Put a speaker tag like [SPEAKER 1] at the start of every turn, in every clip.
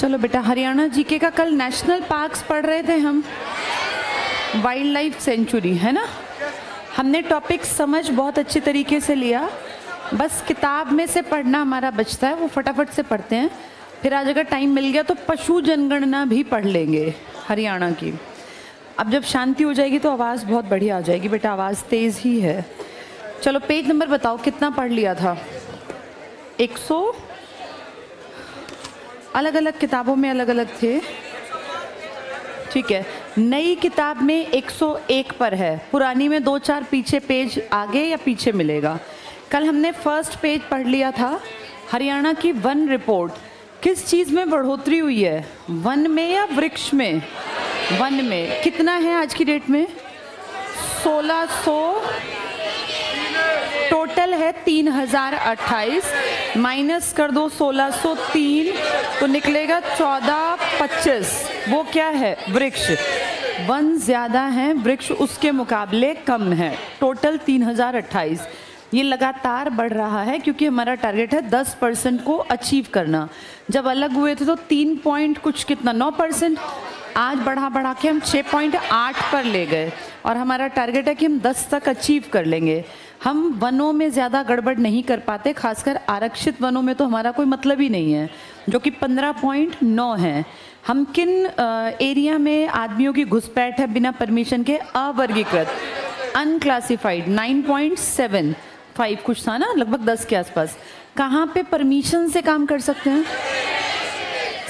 [SPEAKER 1] चलो बेटा, हरियाणा जीके का कल नेशनल पार्क्स पढ़ रहे थे हम, वाइल्ड लाइफ सेंचुरी है ना। हमने टॉपिक समझ बहुत अच्छे तरीके से लिया, बस किताब में से पढ़ना हमारा बचता है, वो फटाफट से पढ़ते हैं। फिर आज अगर टाइम मिल गया तो पशु जनगणना भी पढ़ लेंगे हरियाणा की। अब जब शांति हो जाएगी तो आवाज़ बहुत बढ़िया आ जाएगी बेटा, आवाज़ तेज़ ही है। चलो पेज नंबर बताओ कितना पढ़ लिया था? 100, अलग अलग किताबों में अलग अलग थे, ठीक है। नई किताब में 101 पर है, पुरानी में 2-4 पीछे पेज आगे या पीछे मिलेगा। कल हमने फर्स्ट पेज पढ़ लिया था, हरियाणा की वन रिपोर्ट। किस चीज़ में बढ़ोतरी हुई है, वन में या वृक्ष में? वन में। कितना है आज की डेट में? 1600, टोटल है 3028, माइनस कर दो 1603 तो निकलेगा 1425। वो क्या है? वृक्ष। वन ज़्यादा है, वृक्ष उसके मुकाबले कम है। टोटल 3028। ये लगातार बढ़ रहा है क्योंकि हमारा टारगेट है 10% को अचीव करना। जब अलग हुए थे तो 3 पॉइंट कुछ कितना 9%, आज बढ़ा के हम 6.8 पर ले गए और हमारा टारगेट है कि हम 10 तक अचीव कर लेंगे। हम वनों में ज़्यादा गड़बड़ नहीं कर पाते, खासकर आरक्षित वनों में तो हमारा कोई मतलब ही नहीं है, जो कि 15.9 है। हम किन एरिया में आदमियों की घुसपैठ है बिना परमिशन के? अवर्गीकृत, अनक्लासिफाइड 9.75 कुछ था ना, लगभग 10 के आसपास। कहाँ पे परमिशन से काम कर सकते हैं?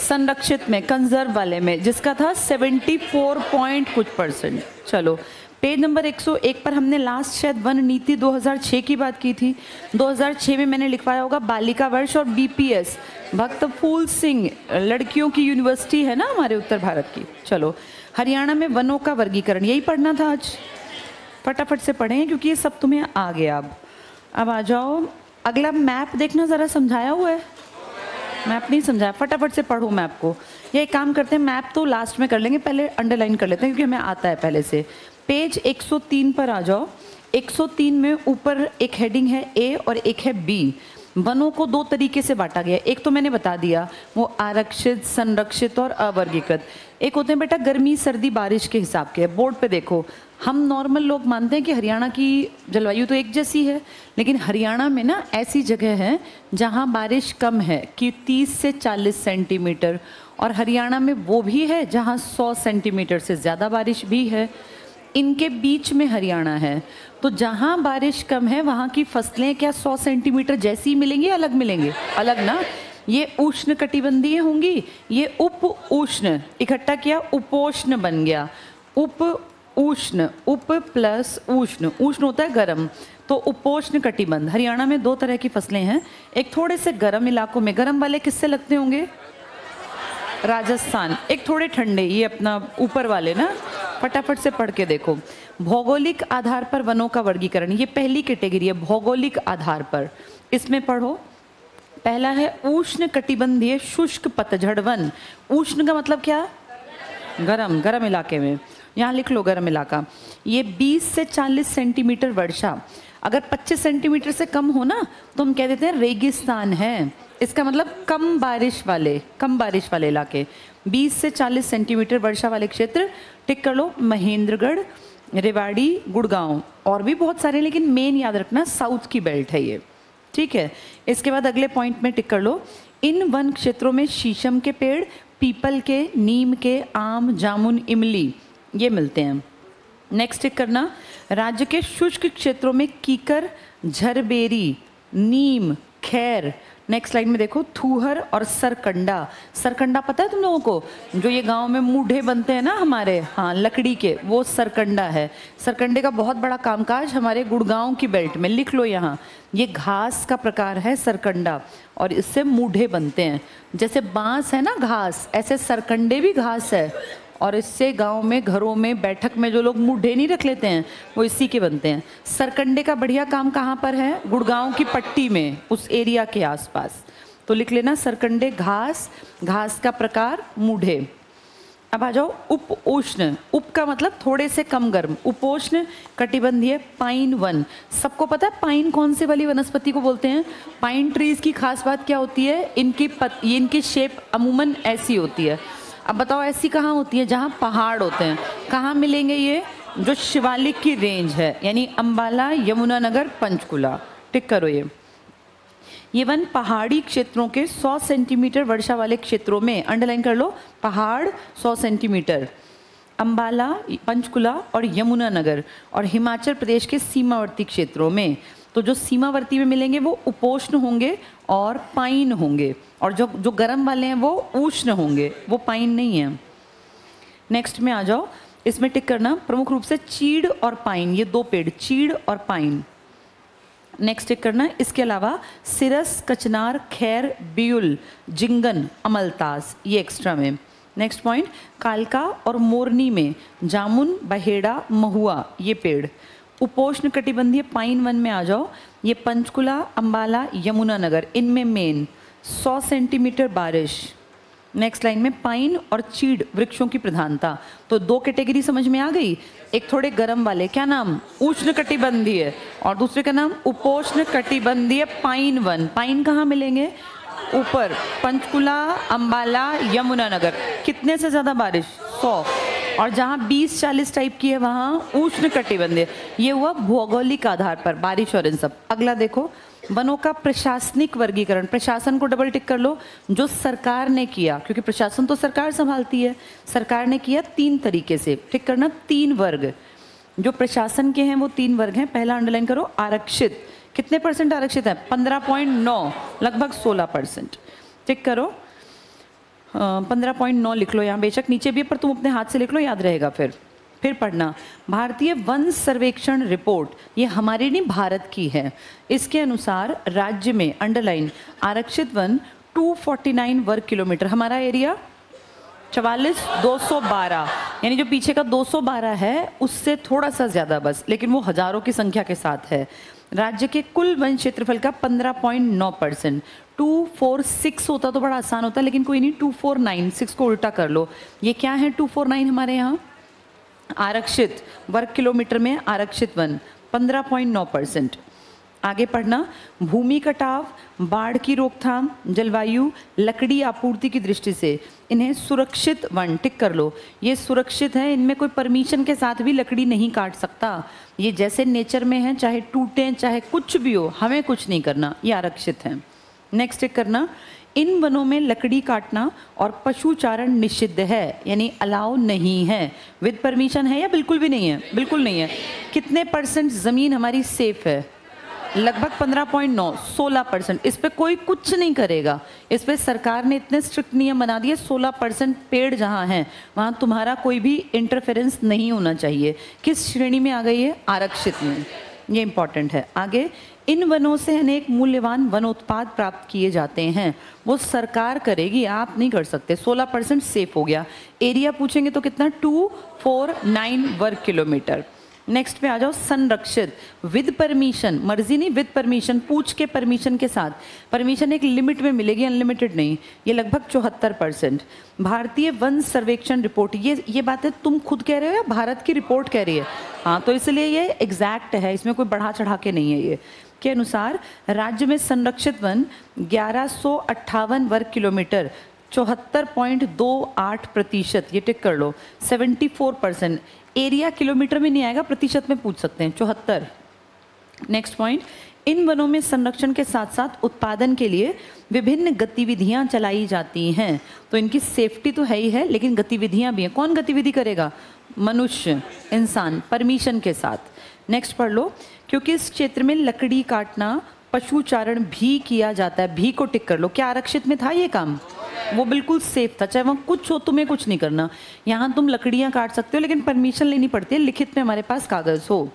[SPEAKER 1] संरक्षित में, कंजर्व वाले में, जिसका था 74 पॉइंट कुछ %। चलो पेज नंबर 101 पर हमने लास्ट शायद वन नीति 2006 की बात की थी। 2006 में मैंने लिखवाया होगा बालिका वर्ष और बीपीएस, भक्त फूल सिंह, लड़कियों की यूनिवर्सिटी है ना हमारे उत्तर भारत की। चलो हरियाणा में वनों का वर्गीकरण, यही पढ़ना था आज, फटाफट से पढ़ें क्योंकि ये सब तुम्हें आ गया। अब आ जाओ, अगला मैप देखना, ज़रा समझाया हुआ है? मैप नहीं समझाया, फटाफट से पढ़ो मैप को। ये एक काम करते हैं, मैप तो लास्ट में कर लेंगे, पहले अंडरलाइन कर लेते हैं क्योंकि हमें आता है पहले से। पेज 103 पर आ जाओ। 103 में ऊपर एक हेडिंग है ए और एक है बी। वनों को 2 तरीके से बांटा गया, एक तो मैंने बता दिया, वो आरक्षित, संरक्षित और अवर्गीकृत। एक होते हैं बेटा गर्मी सर्दी बारिश के हिसाब के। बोर्ड पे देखो, हम नॉर्मल लोग मानते हैं कि हरियाणा की जलवायु तो एक जैसी है, लेकिन हरियाणा में ना ऐसी जगह है जहाँ बारिश कम है कि 30 से 40 सेंटीमीटर, और हरियाणा में वो भी है जहाँ 100 सेंटीमीटर से ज़्यादा बारिश भी है। इनके बीच में हरियाणा है, तो जहाँ बारिश कम है वहाँ की फसलें क्या 100 सेंटीमीटर जैसी मिलेंगी, अलग मिलेंगे? अलग ना। ये उष्ण कटिबंधीय होंगी, ये उप उष्ण, इकट्ठा किया उपोष्ण बन गया। उप उष्ण, उप प्लस उष्ण, उष्ण होता है गर्म, तो उपोष्ण कटिबंध। हरियाणा में 2 तरह की फसलें हैं, एक थोड़े से गर्म इलाकों में, गर्म वाले किससे लगते होंगे? राजस्थान। एक थोड़े ठंडे, ये अपना ऊपर वाले ना। फटाफट से पढ़ के देखो। भौगोलिक आधार पर वनों का वर्गीकरण, ये पहली कैटेगरी है, भौगोलिक आधार पर। इसमें पढ़ो, पहला है उष्ण कटिबंधीय शुष्क पतझड़ वन। उष्ण का मतलब क्या? गरम, गरम इलाके में, यहाँ लिख लो गरम इलाका। ये 20 से 40 सेंटीमीटर वर्षा, अगर 25 सेंटीमीटर से कम हो ना तो हम कह देते हैं रेगिस्तान है। इसका मतलब कम बारिश वाले इलाके। 20 से 40 सेंटीमीटर वर्षा वाले क्षेत्र टिक कर लो, महेंद्रगढ़, रेवाड़ी, गुड़गांव, और भी बहुत सारे, लेकिन मेन याद रखना साउथ की बेल्ट है ये, ठीक है। इसके बाद अगले पॉइंट में टिक कर लो, इन वन क्षेत्रों में शीशम के पेड़, पीपल के, नीम के, आम, जामुन, इमली ये मिलते हैं। नेक्स्ट टिक करना, राज्य के शुष्क क्षेत्रों में कीकर, झरबेरी, नीम, खैर। नेक्स्ट लाइन में देखो, थूहर और सरकंडा। सरकंडा पता है तुम लोगों को, जो ये गांव में मूढ़े बनते हैं ना हमारे, हाँ लकड़ी के, वो सरकंडा है। सरकंडे का बहुत बड़ा कामकाज हमारे गुड़गांव की बेल्ट में, लिख लो यहाँ। ये घास का प्रकार है सरकंडा, और इससे मूढ़े बनते हैं। जैसे बांस है ना घास, ऐसे सरकंडे भी घास है, और इससे गांव में घरों में बैठक में जो लोग मूढ़े नहीं रख लेते हैं वो इसी के बनते हैं। सरकंडे का बढ़िया काम कहाँ पर है? गुड़गांव की पट्टी में, उस एरिया के आसपास। तो लिख लेना सरकंडे घास, घास का प्रकार मूढ़े। अब आ जाओ उप उष्ण। उप का मतलब थोड़े से कम गर्म, उपोष्ण कटिबंधीय पाइन वन। सबको पता है पाइन कौन सी वाली वनस्पति को बोलते हैं? पाइन ट्रीज की खास बात क्या होती है? इनकी शेप अमूमन ऐसी होती है। अब बताओ ऐसी कहाँ होती है? जहाँ पहाड़ होते हैं। कहाँ मिलेंगे ये? जो शिवालिक की रेंज है, यानी अंबाला, यमुनानगर, पंचकुला। टिक करो ये वन पहाड़ी क्षेत्रों के 100 सेंटीमीटर वर्षा वाले क्षेत्रों में, अंडरलाइन कर लो, पहाड़ 100 सेंटीमीटर, अंबाला, पंचकुला और यमुनानगर और हिमाचल प्रदेश के सीमावर्ती क्षेत्रों में। तो जो सीमावर्ती में मिलेंगे वो उपोष्ण होंगे और पाइन होंगे, और जो गर्म वाले हैं वो उष्ण होंगे, वो पाइन नहीं है। नेक्स्ट में आ जाओ, इसमें टिक करना, प्रमुख रूप से चीड़ और पाइन, ये दो पेड़, चीड़ और पाइन। नेक्स्ट टिक करना। इसके अलावा सिरस, कचनार, खैर, बियुल, जिंगन, अमलतास, ये एक्स्ट्रा में। नेक्स्ट पॉइंट, कालका और मोरनी में जामुन, बहेड़ा, महुआ, ये पेड़। उपोष्ण कटिबंधीय पाइन वन में आ जाओ, ये पंचकुला, अंबाला, यमुनानगर, इनमें मेन 100 सेंटीमीटर बारिश। नेक्स्ट लाइन में पाइन और चीड़ वृक्षों की प्रधानता। तो दो कैटेगरी समझ में आ गई, एक थोड़े गर्म वाले, क्या नाम? उष्ण कटिबंधीय, और दूसरे का नाम उपोष्ण कटिबंधीय पाइन वन। पाइन कहाँ मिलेंगे? ऊपर, पंचकुला, अंबाला, यमुनानगर। कितने से ज़्यादा बारिश? 100। और जहाँ 20-40 टाइप की है वहाँ उष्ण कटिबंधीय। ये हुआ भौगोलिक आधार पर बारिश और इन सब। अगला देखो, वनों का प्रशासनिक वर्गीकरण। प्रशासन को डबल टिक कर लो, जो सरकार ने किया, क्योंकि प्रशासन तो सरकार संभालती है। सरकार ने किया 3 तरीके से, टिक करना, 3 वर्ग। जो प्रशासन के हैं वो 3 वर्ग हैं। पहला अंडरलाइन करो, आरक्षित। कितने % आरक्षित है? 15.9, लगभग 16%। टिक करो, 15.9 लिख लो यहाँ, बेशक नीचे भी, पर तुम अपने हाथ से लिख लो, याद रहेगा। फिर पढ़ना, भारतीय वन सर्वेक्षण रिपोर्ट, ये हमारी नहीं, भारत की है। इसके अनुसार राज्य में, अंडरलाइन, आरक्षित वन 249 वर्ग किलोमीटर। हमारा एरिया 44,212, यानी जो पीछे का 212 है उससे थोड़ा सा ज़्यादा बस, लेकिन वो हजारों की संख्या के साथ है। राज्य के कुल वन क्षेत्रफल का 15.9%। 246 होता तो बड़ा आसान होता, लेकिन कोई नहीं, 249, 6 को उल्टा कर लो। ये क्या है 249 हमारे यहाँ? आरक्षित वर्ग किलोमीटर में आरक्षित वन 15.9%। आगे पढ़ना, भूमि कटाव, बाढ़ की रोकथाम, जलवायु, लकड़ी आपूर्ति की दृष्टि से इन्हें सुरक्षित वन, टिक कर लो। ये सुरक्षित है, इनमें कोई परमिशन के साथ भी लकड़ी नहीं काट सकता। ये जैसे नेचर में है, चाहे टूटें चाहे कुछ भी हो, हमें कुछ नहीं करना, ये आरक्षित है। नेक्स्ट टिक करना, इन वनों में लकड़ी काटना और पशुचारण निषिद्ध है, यानी अलाउ नहीं है। विद परमिशन है या बिल्कुल भी नहीं है? बिल्कुल नहीं है। कितने % ज़मीन हमारी सेफ है? लगभग 15.9, 16%। इस पे कोई कुछ नहीं करेगा। इस पे सरकार ने इतने स्ट्रिक्ट नियम बना दिए, 16% पेड़ जहाँ हैं वहाँ तुम्हारा कोई भी इंटरफेरेंस नहीं होना चाहिए। किस श्रेणी में आ गई है? आरक्षित में। ये इंपॉर्टेंट है। आगे, इन वनों से अनेक मूल्यवान वनोत्पाद प्राप्त किए जाते हैं, वो सरकार करेगी, आप नहीं कर सकते। 16% सेफ हो गया। एरिया पूछेंगे तो कितना? 249 वर्ग किलोमीटर। नेक्स्ट पे आ जाओ, संरक्षित विद परमिशन, मर्जी नहीं, विद परमिशन, पूछ के परमिशन के साथ। परमिशन एक लिमिट में मिलेगी, अनलिमिटेड नहीं। ये लगभग 74%। भारतीय वन सर्वेक्षण रिपोर्ट, ये बातें तुम खुद कह रहे हो या भारत की रिपोर्ट कह रही है? हाँ, तो इसलिए ये एग्जैक्ट है, इसमें कोई बढ़ा चढ़ा के नहीं है। ये के अनुसार राज्य में संरक्षित वन 1158 वर्ग किलोमीटर, 74.28%। ये टिक कर लो। 74%। एरिया किलोमीटर में नहीं आएगा, प्रतिशत में पूछ सकते हैं, 74। नेक्स्ट पॉइंट, इन वनों में संरक्षण के साथ साथ उत्पादन के लिए विभिन्न गतिविधियां चलाई जाती हैं। तो इनकी सेफ्टी तो है ही है, लेकिन गतिविधियां भी हैं। कौन गतिविधि करेगा? मनुष्य, इंसान, परमिशन के साथ। नेक्स्ट पढ़ लो, क्योंकि इस क्षेत्र में लकड़ी काटना, पशुचारण भी किया जाता है। भी को टिक कर लो। क्या आरक्षित में था ये काम? वो बिल्कुल सेफ था, चाहे वहाँ कुछ हो, तुम्हें कुछ नहीं करना। यहाँ तुम लकड़ियाँ काट सकते हो, लेकिन परमिशन लेनी पड़ती है, लिखित में हमारे पास कागज हो।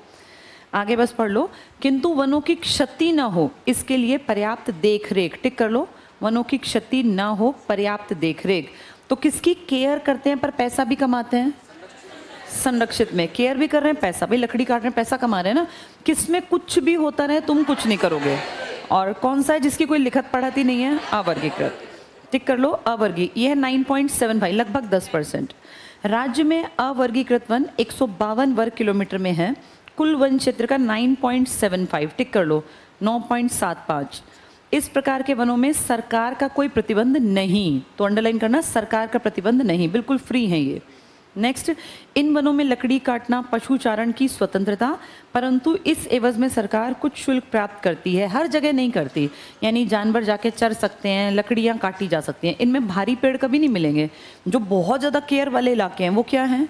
[SPEAKER 1] आगे बस पढ़ लो, किंतु वनों की क्षति ना हो इसके लिए पर्याप्त देखरेख, टिक कर लो। वनों की क्षति ना हो, पर्याप्त देखरेख। तो किसकी केयर करते हैं पर पैसा भी कमाते हैं? संरक्षित में केयर भी कर रहे हैं, पैसा भी, लकड़ी काट रहे हैं, पैसा कमा रहे हैं ना। किसमें कुछ भी होता रहे, तुम कुछ नहीं करोगे। और कौन सा है जिसकी कोई लिखत पढ़ती नहीं है? अवर्गीकृत। टिक कर लो। अवर्गीय ये है 9.75, लगभग 10%। राज्य में अवर्गीकृत वन 152 वर्ग किलोमीटर में है, कुल वन क्षेत्र का 9.75, टिक कर लो। 9.75। इस प्रकार के वनों में सरकार का कोई प्रतिबंध नहीं, तो अंडरलाइन करना, सरकार का प्रतिबंध नहीं, बिल्कुल फ्री है ये। नेक्स्ट, इन वनों में लकड़ी काटना, पशुचारण की स्वतंत्रता, परंतु इस एवज में सरकार कुछ शुल्क प्राप्त करती है, हर जगह नहीं करती, यानी जानवर जाके चर सकते हैं, लकड़ियाँ काटी जा सकती हैं। इनमें भारी पेड़ कभी नहीं मिलेंगे। जो बहुत ज़्यादा केयर वाले इलाके हैं वो क्या हैं?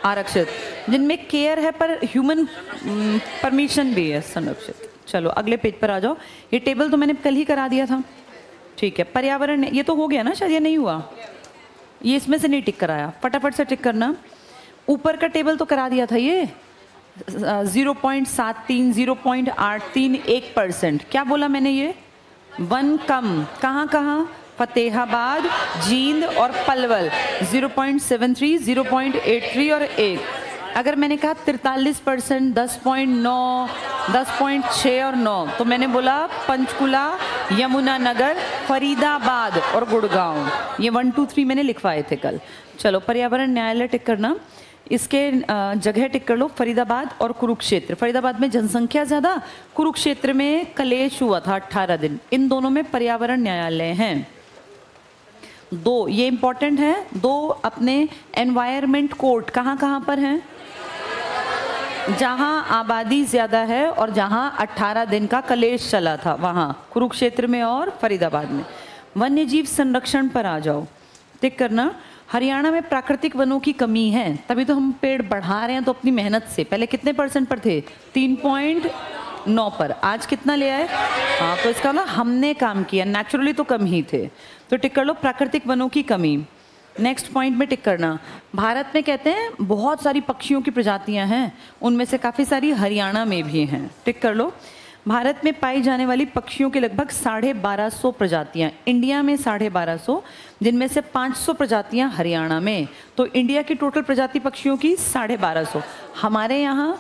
[SPEAKER 1] आरक्षित। जिनमें केयर है पर ह्यूमन परमिशन भी है, संरक्षित। चलो अगले पेज पर आ जाओ। ये टेबल तो मैंने कल ही करा दिया था, ठीक है। पर्यावरण, ये तो हो गया ना शायद, ये नहीं हुआ, ये इसमें से नहीं टिक कराया, फटाफट से टिक करना। ऊपर का टेबल तो करा दिया था ये 0.73, 0.83, 1%। क्या बोला मैंने? ये वन कम कहाँ कहाँ? फतेहाबाद, जींद और पलवल 0.73, 0.83 और 1। अगर मैंने कहा 43%, 10.9, 10.6 और 9, तो मैंने बोला पंचकुला, यमुनानगर, फरीदाबाद और गुड़गांव। ये 1, 2, 3 मैंने लिखवाए थे कल। चलो पर्यावरण न्यायालय टिक करना, इसके जगह टिक कर लो फरीदाबाद और कुरुक्षेत्र। फरीदाबाद में जनसंख्या ज़्यादा, कुरुक्षेत्र में कलेश हुआ था 18 दिन। इन दोनों में पर्यावरण न्यायालय हैं। 2 ये इंपॉर्टेंट है, 2 अपने एनवायरमेंट कोर्ट कहाँ कहाँ पर हैं? जहाँ आबादी ज़्यादा है और जहाँ 18 दिन का कलेश चला था, वहाँ कुरुक्षेत्र में और फरीदाबाद में। वन्य जीव संरक्षण पर आ जाओ, टिक करना। हरियाणा में प्राकृतिक वनों की कमी है, तभी तो हम पेड़ बढ़ा रहे हैं, तो अपनी मेहनत से। पहले कितने % पर थे? 3.9 पर, आज कितना ले आए? हाँ, तो इसका ना हमने काम किया, नेचुरली तो कम ही थे। तो टिक कर लो प्राकृतिक वनों की कमी। नेक्स्ट पॉइंट में टिक करना, भारत में कहते हैं बहुत सारी पक्षियों की प्रजातियां हैं, उनमें से काफ़ी सारी हरियाणा में भी हैं, टिक कर लो। भारत में पाई जाने वाली पक्षियों के लगभग 1250 प्रजातियां, इंडिया में 1250, जिनमें से 500 प्रजातियां हरियाणा में। तो इंडिया की टोटल प्रजाति पक्षियों की 1250, हमारे यहाँ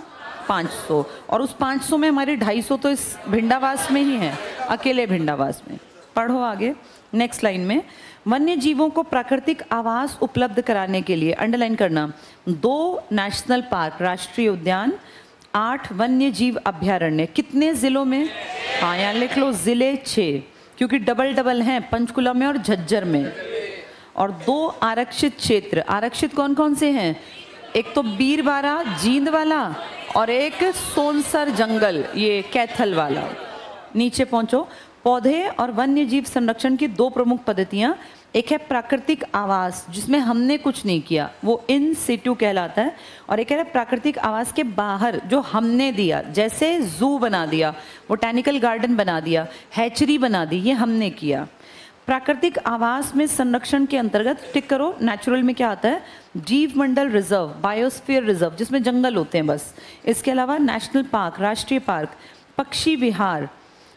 [SPEAKER 1] 500, और उस 500 में हमारे 250 तो इस भिंडावास में ही हैं, अकेले भिंडावास में। पढ़ो आगे नेक्स्ट लाइन में। वन्य जीवों को प्राकृतिक आवास उपलब्ध कराने के लिए, अंडरलाइन करना, 2 नेशनल पार्क, राष्ट्रीय उद्यान, 8 वन्य जीव अभ्यारण्य। कितने जिलों में? हाँ, यहाँ लिख लो जिले 6, क्योंकि डबल हैं, पंचकुला में और झज्जर में। और 2 आरक्षित क्षेत्र। आरक्षित कौन कौन से हैं? एक तो बीरबारा जींद वाला और एक सोनसर जंगल, ये कैथल वाला। नीचे पहुंचो। पौधे और वन्य जीव संरक्षण की 2 प्रमुख पद्धतियां, एक है प्राकृतिक आवास, जिसमें हमने कुछ नहीं किया, वो इन सिटू कहलाता है, और एक है प्राकृतिक आवास के बाहर जो हमने दिया, जैसे जू बना दिया, बोटैनिकल गार्डन बना दिया, हैचरी बना दी, ये हमने किया। प्राकृतिक आवास में संरक्षण के अंतर्गत टिक करो, नेचुरल में क्या आता है? जीव मंडल रिजर्व, बायोस्फीयर रिजर्व, जिसमें जंगल होते हैं बस। इसके अलावा नेशनल पार्क, राष्ट्रीय पार्क, पक्षी विहार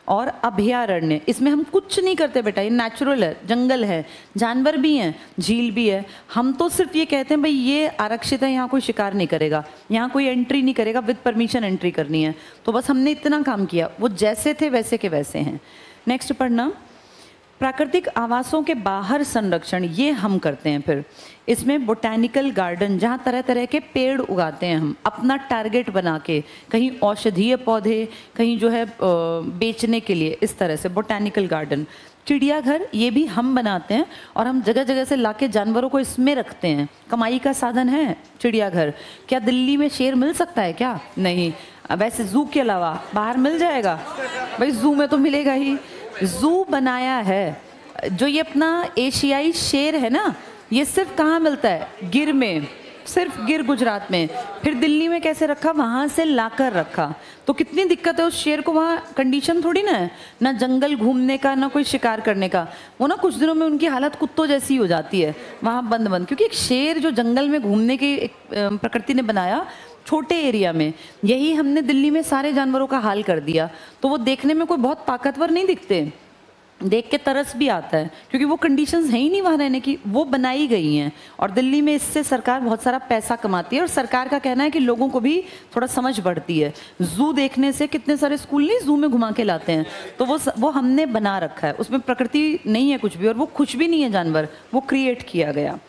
[SPEAKER 1] और अभयारण्य। इसमें हम कुछ नहीं करते बेटा, ये नेचुरल है, जंगल है, जानवर भी हैं, झील भी है। हम तो सिर्फ ये कहते हैं भाई ये आरक्षित है, यहाँ कोई शिकार नहीं करेगा, यहाँ कोई एंट्री नहीं करेगा, विद परमिशन एंट्री करनी है। तो बस हमने इतना काम किया, वो जैसे थे वैसे के वैसे हैं। नेक्स्ट पढ़ना, प्राकृतिक आवासों के बाहर संरक्षण, ये हम करते हैं। फिर इसमें बोटैनिकल गार्डन, जहाँ तरह तरह के पेड़ उगाते हैं हम अपना टारगेट बना के, कहीं औषधीय पौधे, कहीं जो है बेचने के लिए, इस तरह से बोटैनिकल गार्डन। चिड़ियाघर, ये भी हम बनाते हैं और हम जगह जगह से लाके जानवरों को इसमें रखते हैं, कमाई का साधन है चिड़ियाघर। क्या दिल्ली में शेर मिल सकता है क्या? नहीं। वैसे जू के अलावा बाहर मिल जाएगा भाई, जू में तो मिलेगा ही। जू बनाया है, जो ये अपना एशियाई शेर है ना, ये सिर्फ कहाँ मिलता है? गिर में, सिर्फ गिर गुजरात में। फिर दिल्ली में कैसे रखा? वहाँ से लाकर रखा। तो कितनी दिक्कत है उस शेर को, वहाँ कंडीशन थोड़ी ना है, ना जंगल घूमने का, ना कोई शिकार करने का। वो ना कुछ दिनों में उनकी हालत कुत्तों जैसी हो जाती है वहाँ बंद बंद, क्योंकि एक शेर जो जंगल में घूमने की एक प्रकृति ने बनाया छोटे एरिया में, यही हमने दिल्ली में सारे जानवरों का हाल कर दिया। तो वो देखने में कोई बहुत ताकतवर नहीं दिखते, देख के तरस भी आता है, क्योंकि वो कंडीशंस हैं ही नहीं वहाँ रहने की, वो बनाई गई हैं। और दिल्ली में इससे सरकार बहुत सारा पैसा कमाती है, और सरकार का कहना है कि लोगों को भी थोड़ा समझ बढ़ती है। जू देखने से कितने सारे स्कूल नहीं जू में घुमा के लाते हैं, तो वो हमने बना रखा है, उसमें प्रकृति नहीं है कुछ भी, और वो कुछ भी नहीं है जानवर, वो क्रिएट किया गया।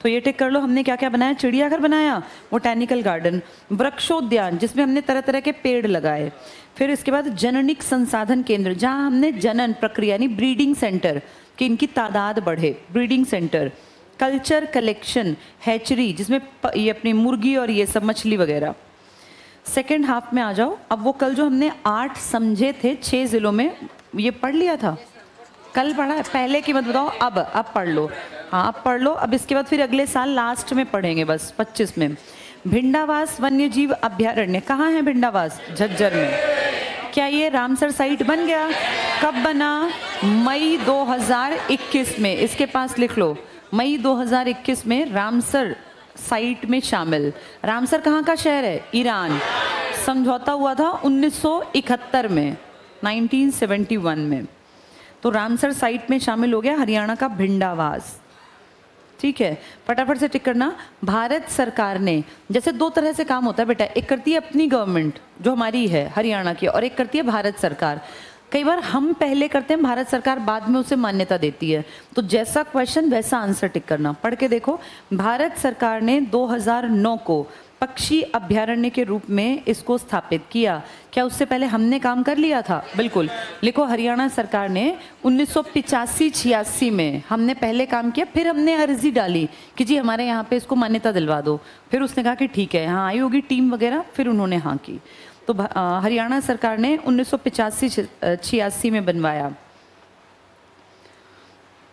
[SPEAKER 1] तो ये टिक कर लो, हमने क्या क्या बनाया, चिड़ियाघर बनाया, बोटैनिकल गार्डन, वृक्षोद्यान जिसमें हमने तरह तरह के पेड़ लगाए, फिर इसके बाद जननिक संसाधन केंद्र जहां हमने जनन प्रक्रिया यानी ब्रीडिंग सेंटर कि इनकी तादाद बढ़े, breeding centre, culture collection, hatchery जिसमें ये अपनी मुर्गी और ये सब मछली वगैरह। सेकेंड हाफ में आ जाओ। अब वो कल जो हमने 8 समझे थे 6 जिलों में, ये पढ़ लिया था, कल पढ़ा है, पहले की मत बताओ, अब पढ़ लो। हाँ अब पढ़ लो, अब इसके बाद फिर अगले साल लास्ट में पढ़ेंगे, बस 25 में। भिंडावास वन्य जीव अभ्यारण्य कहाँ है? भिंडावास झज्जर में। क्या ये रामसर साइट बन गया? कब बना? मई 2021 में। इसके पास लिख लो, मई 2021 में रामसर साइट में शामिल। रामसर कहाँ का शहर है? ईरान। समझौता हुआ था 1971 में, 1971 में। तो रामसर साइट में शामिल हो गया हरियाणा का भिंडावास। ठीक है, फटाफट से टिक करना। भारत सरकार ने, जैसे 2 तरह से काम होता है बेटा, एक करती है अपनी गवर्नमेंट जो हमारी है हरियाणा की, और एक करती है भारत सरकार। कई बार हम पहले करते हैं, भारत सरकार बाद में उसे मान्यता देती है। तो जैसा क्वेश्चन वैसा आंसर टिक करना। पढ़ के देखो, भारत सरकार ने 2009 को पक्षी अभ्यारण्य के रूप में इसको स्थापित किया। क्या उससे पहले हमने काम कर लिया था? बिल्कुल। लिखो, हरियाणा सरकार ने 1985-86 में हमने पहले काम किया, फिर हमने अर्जी डाली कि जी हमारे यहाँ पे इसको मान्यता दिलवा दो। फिर उसने कहा कि ठीक है, हाँ आई होगी टीम वगैरह, फिर उन्होंने हाँ की। तो हरियाणा सरकार ने 1985-86 में बनवाया।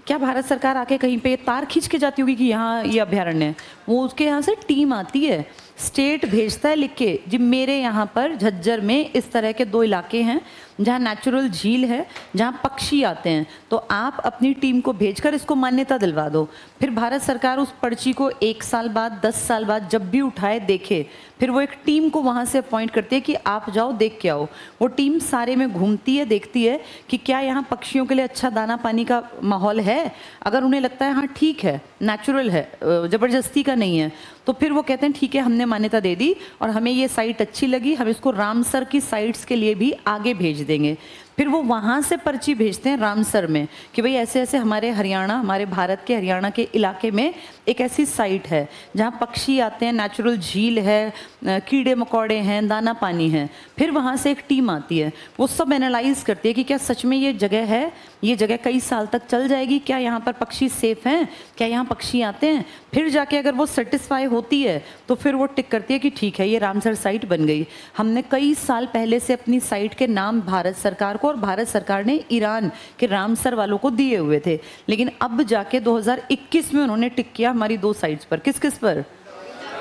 [SPEAKER 1] क्या भारत सरकार आके कहीं पे तार खींच के जाती होगी कि यहाँ ये अभ्यारण्य है? वो उसके यहाँ से टीम आती है, स्टेट भेजता है लिख के, जी मेरे यहाँ पर झज्जर में इस तरह के 2 इलाके हैं जहाँ नेचुरल झील है, जहाँ पक्षी आते हैं, तो आप अपनी टीम को भेजकर इसको मान्यता दिलवा दो। फिर भारत सरकार उस पर्ची को 1 साल बाद, 10 साल बाद जब भी उठाए देखे, फिर वो एक टीम को वहाँ से अपॉइंट करती है कि आप जाओ देख के आओ। वो टीम सारे में घूमती है, देखती है कि क्या यहाँ पक्षियों के लिए अच्छा दाना पानी का माहौल है। अगर उन्हें लगता है हाँ ठीक है, नेचुरल है, ज़बरदस्ती का नहीं है, तो फिर वो कहते हैं ठीक है हमने मान्यता दे दी और हमें ये साइट अच्छी लगी, हम इसको रामसर की साइट्स के लिए भी आगे भेज देंगे। फिर वो वहाँ से पर्ची भेजते हैं रामसर में कि भाई ऐसे ऐसे हमारे हरियाणा, हमारे भारत के हरियाणा के इलाके में एक ऐसी साइट है जहाँ पक्षी आते हैं, नेचुरल झील है, कीड़े मकोड़े हैं, दाना पानी है। फिर वहाँ से एक टीम आती है, वो सब एनालाइज करती है कि क्या सच में ये जगह है, ये जगह कई साल तक चल जाएगी, क्या यहाँ पर पक्षी सेफ हैं, क्या यहाँ पक्षी आते हैं। फिर जाके अगर वो सेटिस्फाई होती है तो फिर वो टिक करती है कि ठीक है ये रामसर साइट बन गई। हमने कई साल पहले से अपनी साइट के नाम भारत सरकार को और भारत सरकार ने ईरान के रामसर वालों को दिए हुए थे, लेकिन अब जाके 2021 में उन्होंने टिक किया हमारी 2 साइट्स पर। किस किस पर?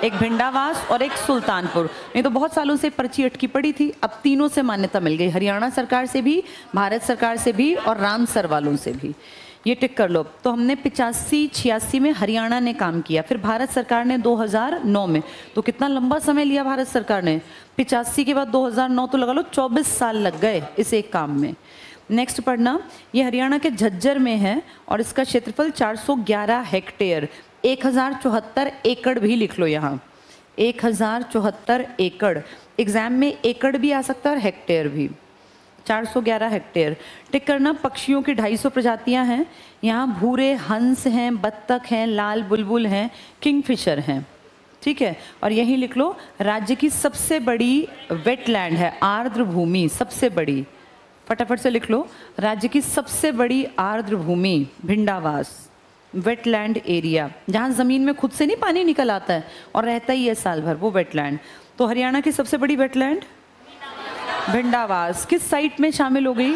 [SPEAKER 1] एक भिंडावास और एक सुल्तानपुर। नहीं तो बहुत सालों से पर्ची अटकी पड़ी थी, अब तीनों से मान्यता मिल गई, हरियाणा सरकार से भी, भारत सरकार से भी और रामसर वालों से भी। ये टिक कर लो। तो हमने 85-86 में हरियाणा ने काम किया, फिर भारत सरकार ने 2009 में। तो कितना लंबा समय लिया भारत सरकार ने? 85 के बाद 2009, तो लगा लो 24 साल लग गए इस एक काम में। नेक्स्ट पढ़ना, ये हरियाणा के झज्जर में है और इसका क्षेत्रफल 411 हेक्टेयर, 1074 एकड़ भी लिख लो यहाँ, 1074 एकड़। एग्जाम में एकड़ भी आ सकता है और हेक्टेयर भी। 411 हेक्टेयर। टिक करना। पक्षियों की 250 प्रजातियां हैं यहाँ, भूरे हंस हैं, बत्तख हैं, लाल बुलबुल हैं, किंगफिशर हैं। ठीक है, और यहीं लिख लो राज्य की सबसे बड़ी वेटलैंड है, आर्द्र भूमि सबसे बड़ी। फटाफट से लिख लो, राज्य की सबसे बड़ी आर्द्र भूमि भिंडावास, वेटलैंड एरिया, जहाँ ज़मीन में खुद से नहीं पानी निकल आता है और रहता ही है साल भर, वो वेटलैंड। तो हरियाणा की सबसे बड़ी वेटलैंड भिंडावास किस साइट में शामिल हो गई?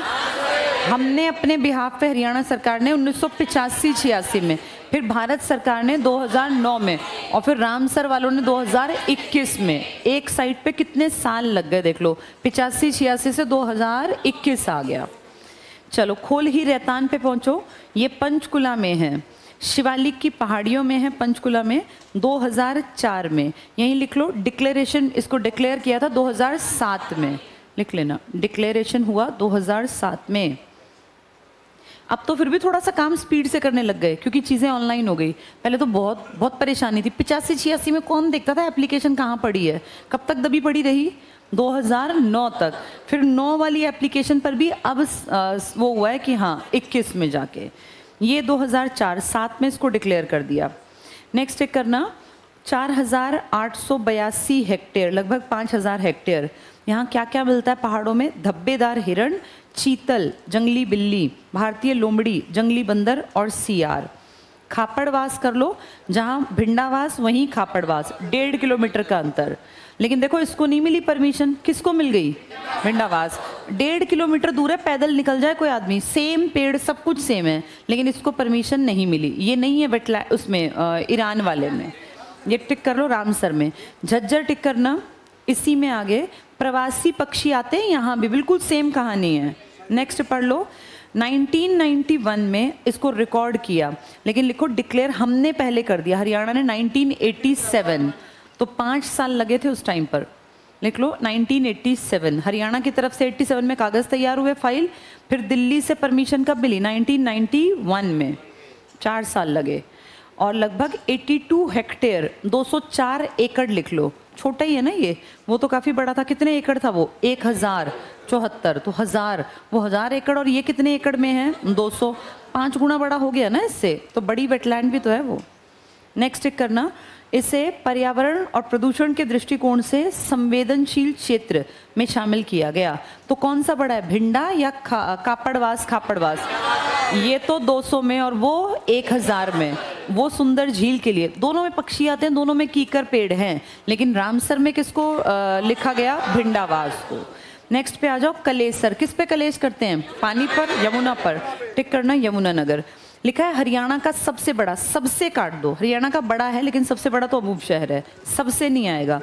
[SPEAKER 1] हमने अपने बिहाफ पे, हरियाणा सरकार ने 1985-86 में, फिर भारत सरकार ने 2009 में और फिर रामसर वालों ने 2021 में। एक साइट पे कितने साल लग गए देख लो, 85-86 से 2021 आ गया। चलो खोल ही रहतान पे पहुंचो, ये पंचकुला में है, शिवालिक की पहाड़ियों में है पंचकुला में, 2004 में। यहीं लिख लो डिक्लेरेशन, इसको डिक्लेयर किया था 2007 में, लिख लेना डिक्लेरेशन हुआ 2007 में। अब तो फिर भी थोड़ा सा काम स्पीड से करने लग गए क्योंकि चीज़ें ऑनलाइन हो गई। पहले तो बहुत बहुत परेशानी थी। 85-86 में कौन देखता था एप्लीकेशन कहाँ पड़ी है, कब तक दबी पड़ी रही, 2009 तक। फिर 9 वाली एप्लीकेशन पर भी अब वो हुआ है कि हाँ 21 में जाके, ये 2004-7 में इसको डिक्लेयर कर दिया। नेक्स्ट चेक करना, 4882 हेक्टेयर, लगभग 5000 हेक्टेयर। यहाँ क्या क्या मिलता है पहाड़ों में? धब्बेदार हिरण, चीतल, जंगली बिल्ली, भारतीय लोमड़ी, जंगली बंदर और सियार। खापड़वास कर लो, जहाँ भिंडावास वहीं खापड़वास, 1.5 किलोमीटर का अंतर। लेकिन देखो इसको नहीं मिली परमिशन, किसको मिल गई? भिंडावास। 1.5 किलोमीटर दूर है, पैदल निकल जाए कोई आदमी, सेम पेड़ सब कुछ सेम है, लेकिन इसको परमिशन नहीं मिली। ये नहीं है वेटलैंड उसमें ईरान वाले में। ये टिक कर लो रामसर में। झज्जर टिक करना, इसी में आगे प्रवासी पक्षी आते हैं, यहाँ भी बिल्कुल सेम कहानी है। नेक्स्ट पढ़ लो, 1991 में इसको रिकॉर्ड किया, लेकिन लिखो डिक्लेयर हमने पहले कर दिया, हरियाणा ने 1987, तो 5 साल लगे थे उस टाइम पर। लिख लो 1987, हरियाणा की तरफ से 87 में कागज़ तैयार हुए फाइल, फिर दिल्ली से परमिशन कब मिली? 1991 में, 4 साल लगे। और लगभग 82 हेक्टेयर, 204 एकड़ लिख लो, छोटा ही है ना ये, वो तो काफ़ी बड़ा था। कितने एकड़ था वो? 1074, तो 1000, वो 1000 एकड़, और ये कितने एकड़ में है? 200, 5 गुना बड़ा हो गया ना इससे, तो बड़ी वेटलैंड भी तो है वो। नेक्स्ट टिक करना, इसे पर्यावरण और प्रदूषण के दृष्टिकोण से संवेदनशील क्षेत्र में शामिल किया गया। तो कौन सा बड़ा है, भिंडा या कापड़वास? खापड़वास। ये तो 200 में और वो 1000 में, वो सुंदर झील के लिए। दोनों में पक्षी आते हैं, दोनों में कीकर पेड़ हैं, लेकिन रामसर में किसको लिखा गया? भिंडावास को। नेक्स्ट पे आ जाओ, कलेसर। किस पे कलेश करते हैं? पानी पर, यमुना पर। टिक करना यमुनानगर। लिखा है हरियाणा का सबसे बड़ा, सबसे काट दो, हरियाणा का बड़ा है लेकिन सबसे बड़ा तो अबूब शहर है, सबसे नहीं आएगा।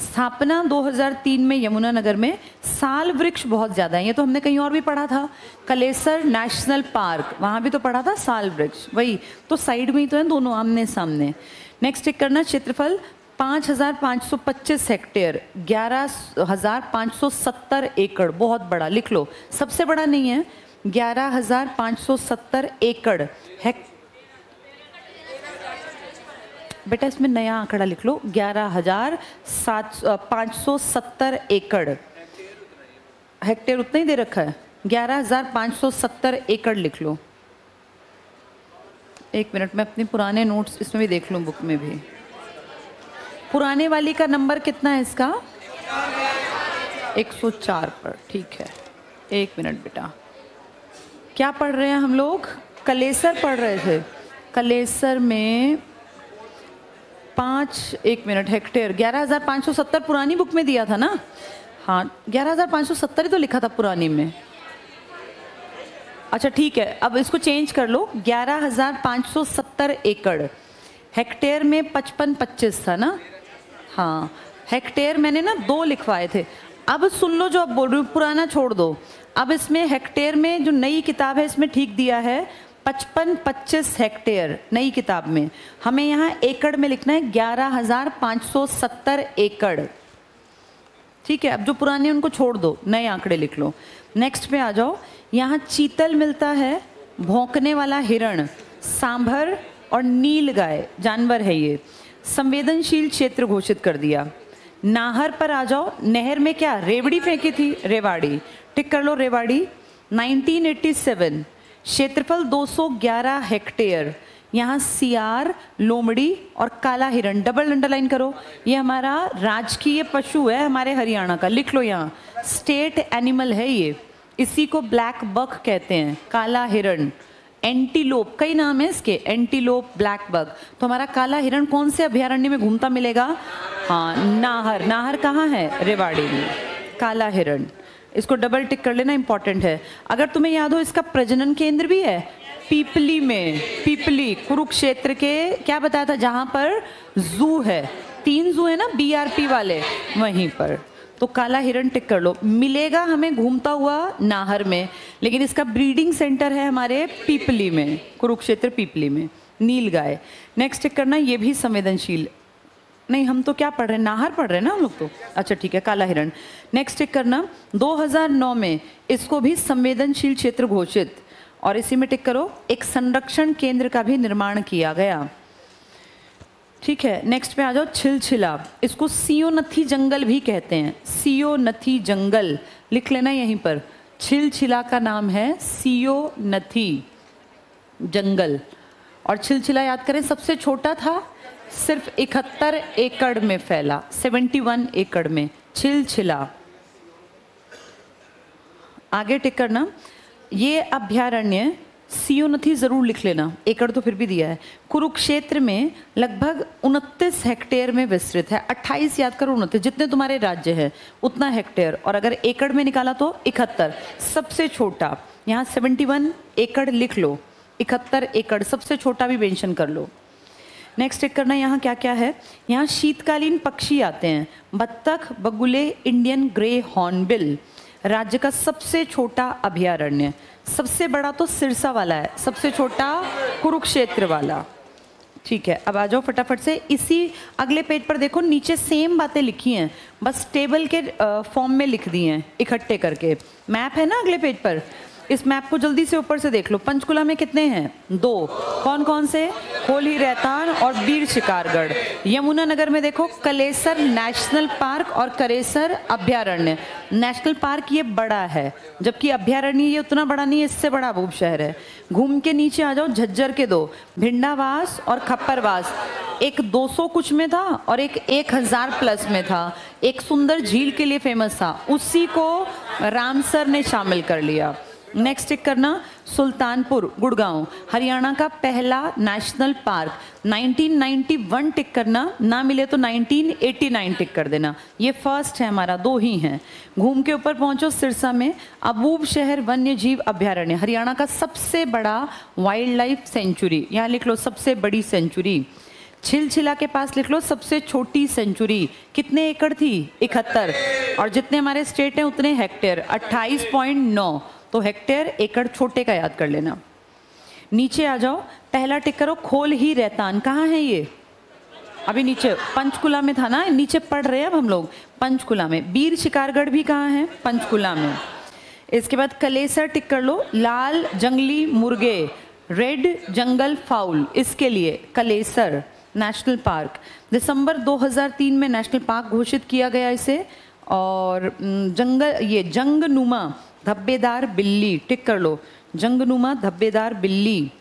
[SPEAKER 1] स्थापना 2003 में यमुनानगर में। साल वृक्ष बहुत ज़्यादा है, ये तो हमने कहीं और भी पढ़ा था, कलेसर नेशनल पार्क, वहाँ भी तो पढ़ा था साल वृक्ष, वही तो साइड में ही तो है दोनों, आमने सामने। नेक्स्ट टिक करना, क्षेत्रफल 5525 हेक्टेयर, 11570 एकड़, बहुत बड़ा। लिख लो, सबसे बड़ा नहीं है, 11570 एकड़ बेटा इसमें नया आंकड़ा लिख लो, 11570 एकड़। हेक्टेयर उतना ही दे रखा है, 11570 एकड़ लिख लो। एक मिनट, मैं अपने पुराने नोट्स इसमें भी देख लूँ, बुक में भी। पुराने वाली का नंबर कितना है इसका? 104 पर, ठीक है। एक मिनट बेटा, क्या पढ़ रहे हैं हम लोग? कलेसर पढ़ रहे थे। कलेसर में 1 मिनट, हेक्टेयर 11570 पुरानी बुक में दिया था ना? हाँ 11570 ही तो लिखा था पुरानी में। अच्छा ठीक है, अब इसको चेंज कर लो, 11570 एकड़। हेक्टेयर में 55-25 था ना? हाँ, हेक्टेयर मैंने ना 2 लिखवाए थे। अब सुन लो, जो अब बोल रही हूँ पुराना छोड़ दो। अब इसमें हेक्टेयर में जो नई किताब है इसमें ठीक दिया है 55-25 हेक्टेयर, नई किताब में। हमें यहाँ एकड़ में लिखना है 11570 एकड़, ठीक है। अब जो पुराने उनको छोड़ दो, नए आंकड़े लिख लो। नेक्स्ट पे आ जाओ, यहाँ चीतल मिलता है, भौंकने वाला हिरण, सांभर और नीलगाय जानवर है ये। संवेदनशील क्षेत्र घोषित कर दिया। नाहर पर आ जाओ, नहर में क्या रेवड़ी फेंकी थी? रेवाड़ी। टिक कर लो रेवाड़ी। 1987, क्षेत्रफल 211 हेक्टेयर। यहाँ सियार, लोमड़ी और काला हिरण, डबल अंडरलाइन करो, ये हमारा राजकीय पशु है हमारे हरियाणा का। लिख लो, यहाँ स्टेट एनिमल है ये, इसी को ब्लैक बक कहते हैं, काला हिरण। एंटीलोप, कई नाम है इसके, एंटीलोप, ब्लैक बक। तो हमारा काला हिरण कौन से अभयारण्य में घूमता मिलेगा? हाँ, नाहर। नाहर कहाँ है? रेवाड़ी में। काला हिरण, इसको डबल टिक कर लेना, इंपॉर्टेंट है। अगर तुम्हें याद हो, इसका प्रजनन केंद्र भी है पीपली में। पीपली कुरुक्षेत्र के, क्या बताया था, जहाँ पर जू है, 3 जू है ना BRP वाले, वहीं पर। तो काला हिरण टिक कर लो। मिलेगा हमें घूमता हुआ नाहर में, लेकिन इसका ब्रीडिंग सेंटर है हमारे पीपली में, कुरुक्षेत्र पीपली में। नीलगाय नेक्स्ट टिक करना, ये भी संवेदनशील नहीं, हम तो क्या पढ़ रहे हैं, नाहर पढ़ रहे हैं ना हम लोग तो। अच्छा ठीक है, काला हिरण नेक्स्ट टिक करना। 2009 में इसको भी संवेदनशील क्षेत्र घोषित। और इसी में टिक करो, एक संरक्षण केंद्र का भी निर्माण किया गया। ठीक है, नेक्स्ट पे आ जाओ, छिलछिला। इसको सियोनथी जंगल भी कहते हैं, सियोनथी जंगल लिख लेना यहीं पर। छिलछिला का नाम है सियोनथी जंगल। और छिलछिला याद करें, सबसे छोटा था, सिर्फ 71 एकड़ में फैला, 71 एकड़ में छिलछिला। आगे टिक करना, ये अभ्यारण्य सियोनथी जरूर लिख लेना, एकड़ तो फिर भी दिया है, कुरुक्षेत्र में लगभग 29 हेक्टेयर में विस्तृत है। 28 याद करो, 29 जितने तुम्हारे राज्य है उतना हेक्टेयर, और अगर एकड़ में निकाला तो 71। सबसे छोटा यहाँ 71 एकड़ लिख लो, 71 एकड़ सबसे छोटा भी मेंशन कर लो। नेक्स्ट टिक करना, यहाँ क्या क्या है, यहाँ शीतकालीन पक्षी आते हैं, बत्तख, बगुले, इंडियन ग्रे हॉर्नबिल। राज्य का सबसे छोटा अभयारण्य, सबसे बड़ा तो सिरसा वाला है, सबसे छोटा कुरुक्षेत्र वाला। ठीक है, अब आ जाओ फटाफट से, इसी अगले पेज पर देखो, नीचे सेम बातें लिखी हैं, बस टेबल के फॉर्म में लिख दी हैं इकट्ठे करके। मैप है ना अगले पेज पर, इस मैप को जल्दी से ऊपर से देख लो। पंचकुला में कितने हैं? 2। कौन कौन से? होली रहतान और बीर शिकारगढ़। यमुनानगर में देखो कलेसर नेशनल पार्क और करेसर अभ्यारण्य। नेशनल पार्क ये बड़ा है, जबकि अभ्यारण्य ये उतना बड़ा नहीं है, इससे बड़ा अबूब शहर है। घूम के नीचे आ जाओ, झज्जर के 2, भिंडावास और खप्परवास। एक 200 कुछ में था और एक 1000 प्लस में था। एक सुंदर झील के लिए फेमस था, उसी को रामसर ने शामिल कर लिया। नेक्स्ट टिक करना, सुल्तानपुर गुड़गांव हरियाणा का पहला नेशनल पार्क। 1991 टिक करना, ना मिले तो 1989 टिक कर देना, ये फर्स्ट है हमारा, 2 ही हैं। घूम के ऊपर पहुंचो, सिरसा में अबूब शहर वन्य जीव अभ्यारण्य, हरियाणा का सबसे बड़ा वाइल्ड लाइफ सेंचुरी, यहाँ लिख लो सबसे बड़ी सेंचुरी। छिलछिला के पास लिख लो सबसे छोटी सेंचुरी, कितने एकड़ थी? 71, और जितने हमारे स्टेट हैं उतने हेक्टेयर, 28.9। तो हेक्टेयर एकड़ छोटे का याद कर लेना। नीचे आ जाओ, पहला टिक करो, खोल ही रहतान, कहाँ है ये? अभी नीचे पंचकुला में था ना, नीचे पढ़ रहे हैं अब हम लोग, पंचकुला में। बीर शिकारगढ़ भी कहाँ है? पंचकुला में। इसके बाद कलेसर टिक कर लो, लाल जंगली मुर्गे, रेड जंगल फाउल, इसके लिए कलेसर नेशनल पार्क। दिसंबर 2003 में नेशनल पार्क घोषित किया गया इसे। और जंगल, ये जंगनुमा धब्बेदार बिल्ली, टिक कर लो, जंगनुमा धब्बेदार बिल्ली,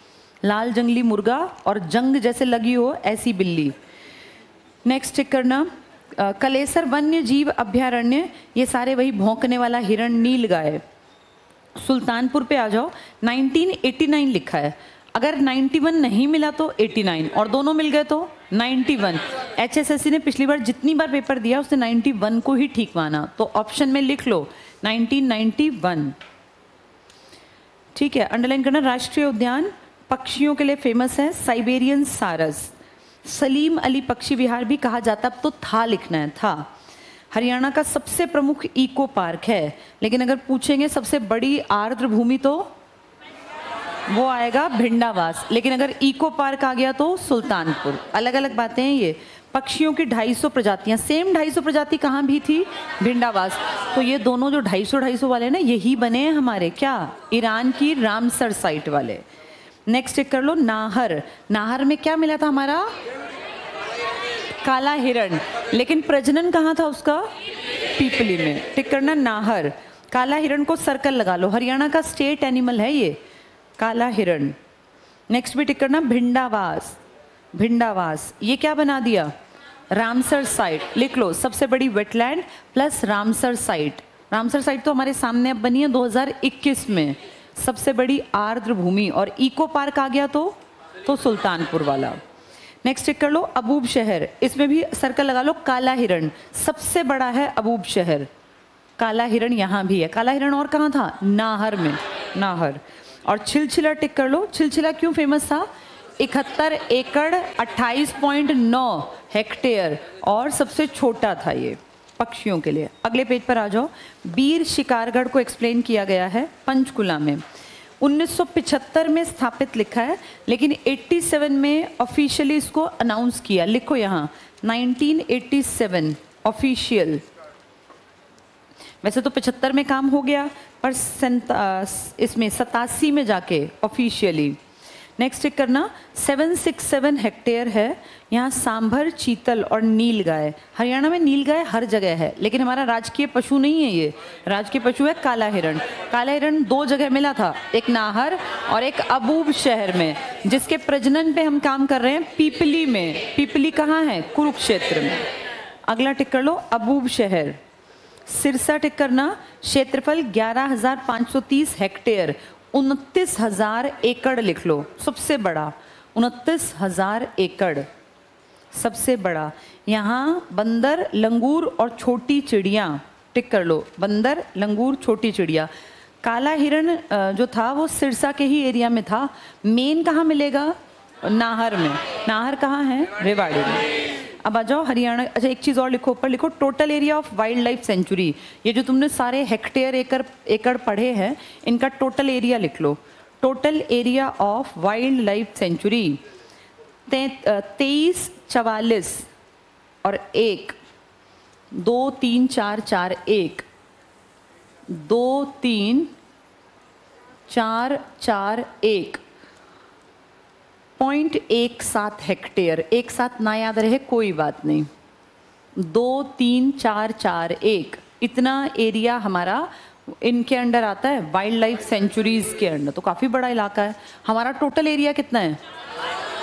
[SPEAKER 1] लाल जंगली मुर्गा और जंग जैसे लगी हो ऐसी बिल्ली। नेक्स्ट टिक करना, कलेसर वन्य जीव अभ्यारण्य, ये सारे वही भौंकने वाला हिरण, नील गाय। सुल्तानपुर पे आ जाओ, 1989 लिखा है, अगर 91 नहीं मिला तो 89, और दोनों मिल गए तो 91। HSSC ने पिछली बार जितनी बार पेपर दिया उसने 91 को ही ठीक माना, तो ऑप्शन में लिख लो 1991। ठीक है, अंडरलाइन करना। राष्ट्रीय उद्यान पक्षियों के लिए फेमस है, साइबेरियन सारस। सलीम अली पक्षी विहार भी कहा जाता, अब तो था लिखना है, था। हरियाणा का सबसे प्रमुख इको पार्क है, लेकिन अगर पूछेंगे सबसे बड़ी आर्द्र भूमि तो वो आएगा भिंडावास, लेकिन अगर इको पार्क आ गया तो सुल्तानपुर। अलग अलग बातें हैं ये। पक्षियों की 250 प्रजातियां, सेम 250 प्रजाति कहाँ भी थी? भिंडावास। तो ये दोनों जो 250 वाले ना, यही बने हैं हमारे क्या? ईरान की रामसर साइट वाले। नेक्स्ट टिक कर लो, नाहर। नाहर में क्या मिला था हमारा? काला हिरण, लेकिन प्रजनन कहाँ था उसका? पीपली में। टिक करना नाहर। काला हिरण को सर्कल लगा लो, हरियाणा का स्टेट एनिमल है ये काला हिरण। नेक्स्ट भी टिक करना, भिंडावास। भिंडावास ये क्या बना दिया? रामसर साइट, लिख लो सबसे बड़ी wetland plus Ramsar site. Ramsar site तो हमारे सामने अब बनी है 2021 में, सबसे बड़ी आर्द्र भूमि। और इको पार्क आ गया तो सुल्तानपुर वाला। नेक्स्ट टिक कर लो, अबूब शहर, इसमें भी सर्कल लगा लो, काला हिरण सबसे बड़ा है अबूब शहर। काला हिरण यहाँ भी है। काला हिरण और कहाँ था? नाहर में, नाहर। और छिलछिला टिक कर लो, छिलछिला क्यों फेमस था? 71 एकड़ 28.9 हेक्टेयर, और सबसे छोटा था ये पक्षियों के लिए। अगले पेज पर आ जाओ, बीर शिकारगढ़ को एक्सप्लेन किया गया है पंचकुला में। 1975 में स्थापित लिखा है, लेकिन 87 में ऑफिशियली इसको अनाउंस किया, लिखो यहाँ 1987 ऑफिशियल। वैसे तो 75 में काम हो गया, पर इसमें 87 में जाके ऑफिशियली। नेक्स्ट टिक करना, 767 हेक्टेयर है। यहाँ सांभर, चीतल और नीलगाय। हरियाणा में नीलगाय हर जगह है, लेकिन हमारा राजकीय पशु नहीं है ये। राजकीय पशु है काला हिरण। काला हिरण 2 जगह मिला था, एक नाहर और एक अबूब शहर में, जिसके प्रजनन पे हम काम कर रहे हैं पीपली में। पीपली कहाँ है? कुरुक्षेत्र में। अगला टिक कर लो, अबूब शहर। सिरसा टिक करना, क्षेत्रफल 11,530 हेक्टेयर, 29,000 एकड़ लिख लो, सबसे बड़ा 29,000 एकड़, सबसे बड़ा। यहाँ बंदर, लंगूर और छोटी चिड़िया, टिक कर लो, बंदर, लंगूर, छोटी चिड़िया। काला हिरण जो था वो सिरसा के ही एरिया में था। मेन कहाँ मिलेगा? नाहर में। नाहर कहाँ है? रेवाड़ी में। अब आ जाओ हरियाणा। अच्छा, एक चीज़ और लिखो, ऊपर लिखो total area of wild life century. ये जो तुमने सारे हेक्टेयर, एकड़ पढ़े हैं, इनका टोटल एरिया लिख लो। Total area of wild life sanctuary 2344 और 1 2 3 4 4 1 2 3 4 4 1 0.17 हेक्टेयर। एक साथ ना याद रहे कोई बात नहीं। 2 3 4 4 1 इतना एरिया हमारा इनके अंडर आता है, वाइल्ड लाइफ सेंचुरीज के अंडर। तो काफ़ी बड़ा इलाका है। हमारा टोटल एरिया कितना है?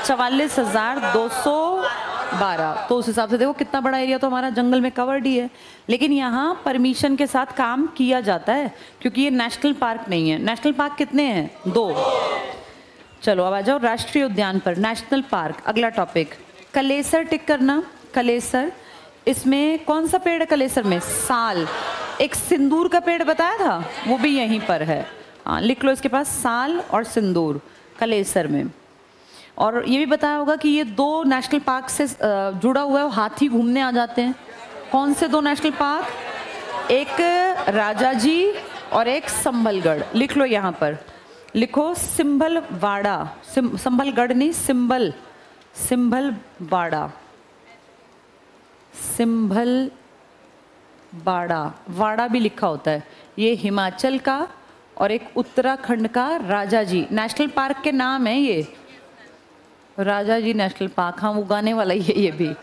[SPEAKER 1] 44,212। तो उस हिसाब से देखो कितना बड़ा एरिया तो हमारा जंगल में कवर्ड ही है। लेकिन यहाँ परमिशन के साथ काम किया जाता है, क्योंकि ये नेशनल पार्क नहीं है। नेशनल पार्क कितने हैं? 2। चलो अब आ जाओ राष्ट्रीय उद्यान पर, नेशनल पार्क। अगला टॉपिक कलेसर टिक करना। कलेसर, इसमें कौन सा पेड़ है कलेसर में? साल। एक सिंदूर का पेड़ बताया था, वो भी यहीं पर है। हाँ, लिख लो इसके पास, साल और सिंदूर कलेसर में। और ये भी बताया होगा कि ये 2 नेशनल पार्क से जुड़ा हुआ है, हाथी घूमने आ जाते हैं। कौन से 2 नेशनल पार्क? एक राजाजी और एक संभलगढ़। लिख लो यहाँ पर, लिखो सिंभलवाड़ा, संभलगढ़ नहीं, सिंभलवाड़ा, सिंभलवाड़ा। वाड़ा भी लिखा होता है। ये हिमाचल का और एक उत्तराखंड का राजाजी नेशनल पार्क के नाम है ये। राजाजी नेशनल पार्क, हाँ वो गाने वाला ही है ये भी।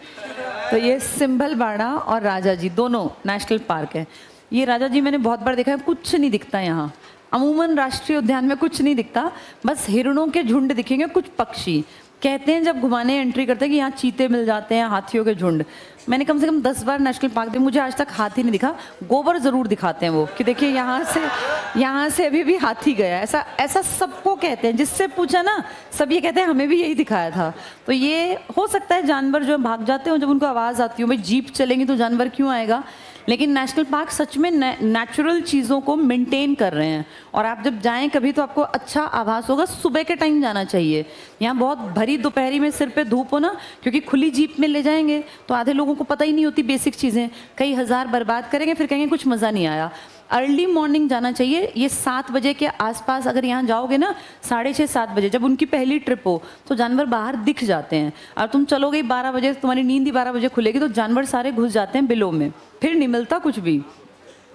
[SPEAKER 1] तो ये सिंभलवाड़ा और राजाजी दोनों नेशनल पार्क है। ये राजाजी मैंने बहुत बार देखा है, कुछ नहीं दिखता यहाँ। अमूमन राष्ट्रीय उद्यान में कुछ नहीं दिखता, बस हिरणों के झुंड दिखेंगे, कुछ पक्षी। कहते हैं जब घुमाने एंट्री करते हैं कि यहाँ चीते मिल जाते हैं, हाथियों के झुंड। मैंने कम से कम 10 बार नेशनल पार्क देखा, मुझे आज तक हाथी नहीं दिखा। गोबर ज़रूर दिखाते हैं वो कि देखिए यहाँ से अभी भी हाथी गया। ऐसा सबको कहते हैं, जिससे पूछा ना सब ये कहते हैं हमें भी यही दिखाया था। तो ये हो सकता है जानवर जो भाग जाते हो, जब उनको आवाज़ आती हो, भाई जीप चलेंगी तो जानवर क्यों आएगा। लेकिन नेशनल पार्क सच में नेचुरल चीज़ों को मेंटेन कर रहे हैं। और आप जब जाएं कभी तो आपको अच्छा आभास होगा। सुबह के टाइम जाना चाहिए। यहाँ बहुत भरी दोपहरी में सिर पे धूप हो ना, क्योंकि खुली जीप में ले जाएंगे तो आधे लोगों को पता ही नहीं होती बेसिक चीज़ें, कई हज़ार बर्बाद करेंगे, फिर कहेंगे कुछ मज़ा नहीं आया। अर्ली मॉर्निंग जाना चाहिए। ये 7 बजे के आसपास अगर यहाँ जाओगे ना, 6:30-7 बजे, जब उनकी पहली ट्रिप हो तो जानवर बाहर दिख जाते हैं। और तुम चलोगे 12 बजे, तुम्हारी नींद ही 12 बजे खुलेगी तो जानवर सारे घुस जाते हैं बिलों में, फिर नहीं मिलता कुछ भी।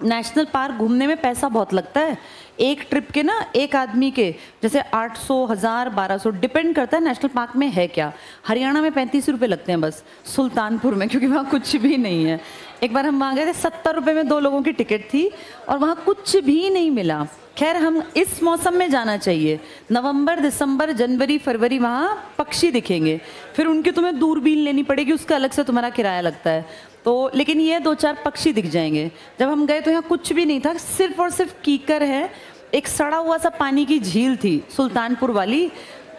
[SPEAKER 1] नेशनल पार्क घूमने में पैसा बहुत लगता है। एक ट्रिप के ना, एक आदमी के जैसे 800, 1000, 1200 डिपेंड करता है नेशनल पार्क में है क्या। हरियाणा में 35 रुपये लगते हैं बस, सुल्तानपुर में, क्योंकि वहाँ कुछ भी नहीं है। एक बार हम वहाँ गए थे, 70 रुपये में 2 लोगों की टिकट थी और वहाँ कुछ भी नहीं मिला। खैर, हम इस मौसम में जाना चाहिए, नवंबर, दिसंबर, जनवरी, फरवरी, वहाँ पक्षी दिखेंगे। फिर उनकी तुम्हें दूरबीन लेनी पड़ेगी, उसका अलग से तुम्हारा किराया लगता है। तो लेकिन ये 2-4 पक्षी दिख जाएंगे। जब हम गए तो यहाँ कुछ भी नहीं था, सिर्फ और सिर्फ कीकर है। एक सड़ा हुआ सा पानी की झील थी सुल्तानपुर वाली,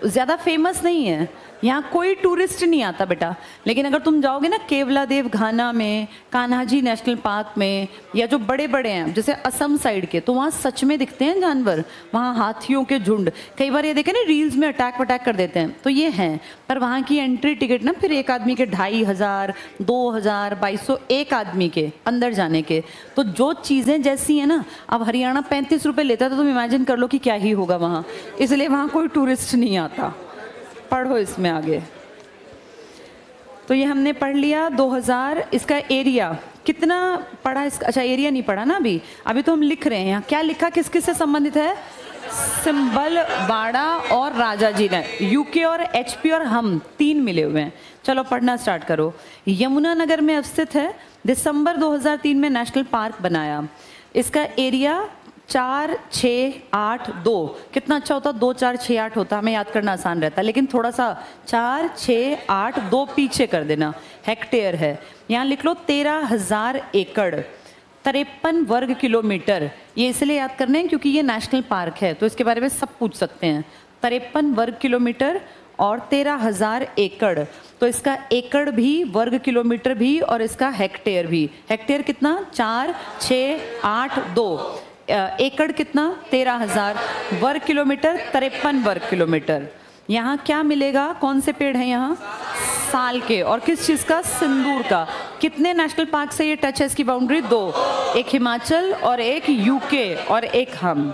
[SPEAKER 1] ज़्यादा फेमस नहीं है, यहाँ कोई टूरिस्ट नहीं आता बेटा। लेकिन अगर तुम जाओगे ना केवलादेव घाना में, कान्हाजी नेशनल पार्क में, या जो बड़े बड़े हैं जैसे असम साइड के, तो वहाँ सच में दिखते हैं जानवर। वहाँ हाथियों के झुंड, कई बार ये देखे ना रील्स में अटैक वटैक कर देते हैं, तो ये हैं। पर वहाँ की एंट्री टिकट ना फिर एक आदमी के 2500, 2000, 2200 एक आदमी के अंदर जाने के। तो जो चीज़ें जैसी हैं ना, अब हरियाणा 35 रुपये लेता है तो तुम इमेजिन कर लो कि क्या ही होगा वहाँ। इसलिए वहाँ कोई टूरिस्ट नहीं आता। पढ़ो इसमें आगे। तो ये हमने पढ़ लिया 2000। इसका एरिया कितना पढ़ा इसका? अच्छा एरिया नहीं पढ़ा ना अभी, अभी तो हम लिख रहे हैं यहाँ। क्या लिखा, किस किस से संबंधित है? सिंबल, बाड़ा और राजाजी ने। यूके और एचपी और हम 3 मिले हुए हैं। चलो पढ़ना स्टार्ट करो। यमुनानगर में अवस्थित है, दिसंबर 2003 में नेशनल पार्क बनाया। इसका एरिया 4682, कितना अच्छा होता, 2468 होता, हमें याद करना आसान रहता, लेकिन थोड़ा सा 4682 पीछे कर देना, हेक्टेयर है। यहाँ लिख लो 13,000 एकड़, 53 वर्ग किलोमीटर। ये इसलिए याद करने हैं क्योंकि ये नेशनल पार्क है, तो इसके बारे में सब पूछ सकते हैं। 53 वर्ग किलोमीटर और 13,000 एकड़, तो इसका एकड़ भी, वर्ग किलोमीटर भी और इसका हेक्टेयर भी। हेक्टेयर कितना? 4682, एकड़ कितना? 13,000, वर्ग किलोमीटर 53 वर्ग किलोमीटर। यहाँ क्या मिलेगा? कौन से पेड़ हैं यहाँ? साल के। और किस चीज़ का? सिंदूर का। कितने नेशनल पार्क से ये टच है इसकी बाउंड्री? 2, एक हिमाचल और एक यूके और एक हम।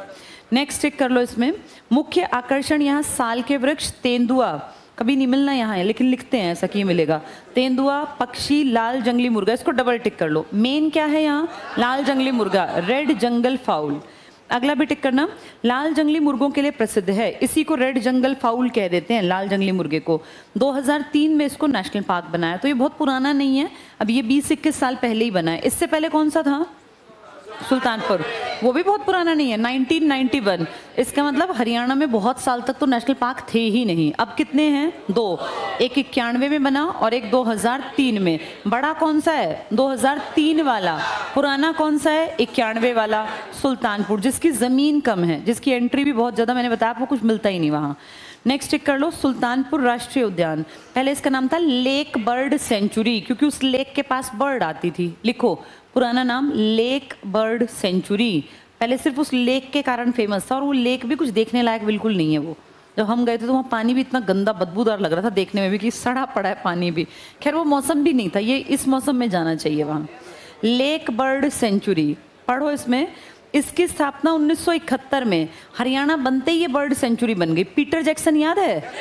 [SPEAKER 1] नेक्स्ट टिक कर लो इसमें। मुख्य आकर्षण यहाँ साल के वृक्ष, तेंदुआ, कभी नहीं मिलना यहाँ है लेकिन लिखते हैं ऐसा कि मिलेगा। तेंदुआ, पक्षी, लाल जंगली मुर्गा, इसको डबल टिक कर लो। मेन क्या है यहाँ? लाल जंगली मुर्गा, रेड जंगल फाउल। अगला भी टिक करना, लाल जंगली मुर्गों के लिए प्रसिद्ध है, इसी को रेड जंगल फाउल कह देते हैं, लाल जंगली मुर्गे को। 2003 में इसको नेशनल पार्क बनाया, तो ये बहुत पुराना नहीं है, अब ये 20-21 साल पहले ही बना है। इससे पहले कौन सा था? सुल्तानपुर, वो भी बहुत पुराना नहीं है, 1991। इसका मतलब हरियाणा में बहुत साल तक तो नेशनल पार्क थे ही नहीं। अब कितने हैं? 2, एक 91 में बना और एक 2003 में। बड़ा कौन सा है? 2003 वाला। पुराना कौन सा है? 91 वाला, सुल्तानपुर, जिसकी ज़मीन कम है, जिसकी एंट्री भी बहुत ज़्यादा, मैंने बताया आपको कुछ मिलता ही नहीं वहाँ। नेक्स्ट टिक कर लो, सुल्तानपुर राष्ट्रीय उद्यान। पहले इसका नाम था लेक बर्ड सेंचुरी, क्योंकि उस लेक के पास बर्ड आती थी। लिखो पुराना नाम लेक बर्ड सेंचुरी, पहले सिर्फ उस लेक के कारण फेमस था, और वो लेक भी कुछ देखने लायक बिल्कुल नहीं है। वो जब हम गए थे तो वहाँ पानी भी इतना गंदा बदबूदार लग रहा था देखने में भी, कि सड़ा पड़ा है पानी भी। खैर वो मौसम भी नहीं था, ये इस मौसम में जाना चाहिए वहाँ। लेक बर्ड सेंचुरी पढ़ो इसमें। इसकी स्थापना 1971 में, हरियाणा बनते ही ये बर्ड सेंचुरी बन गई। पीटर जैक्सन याद है?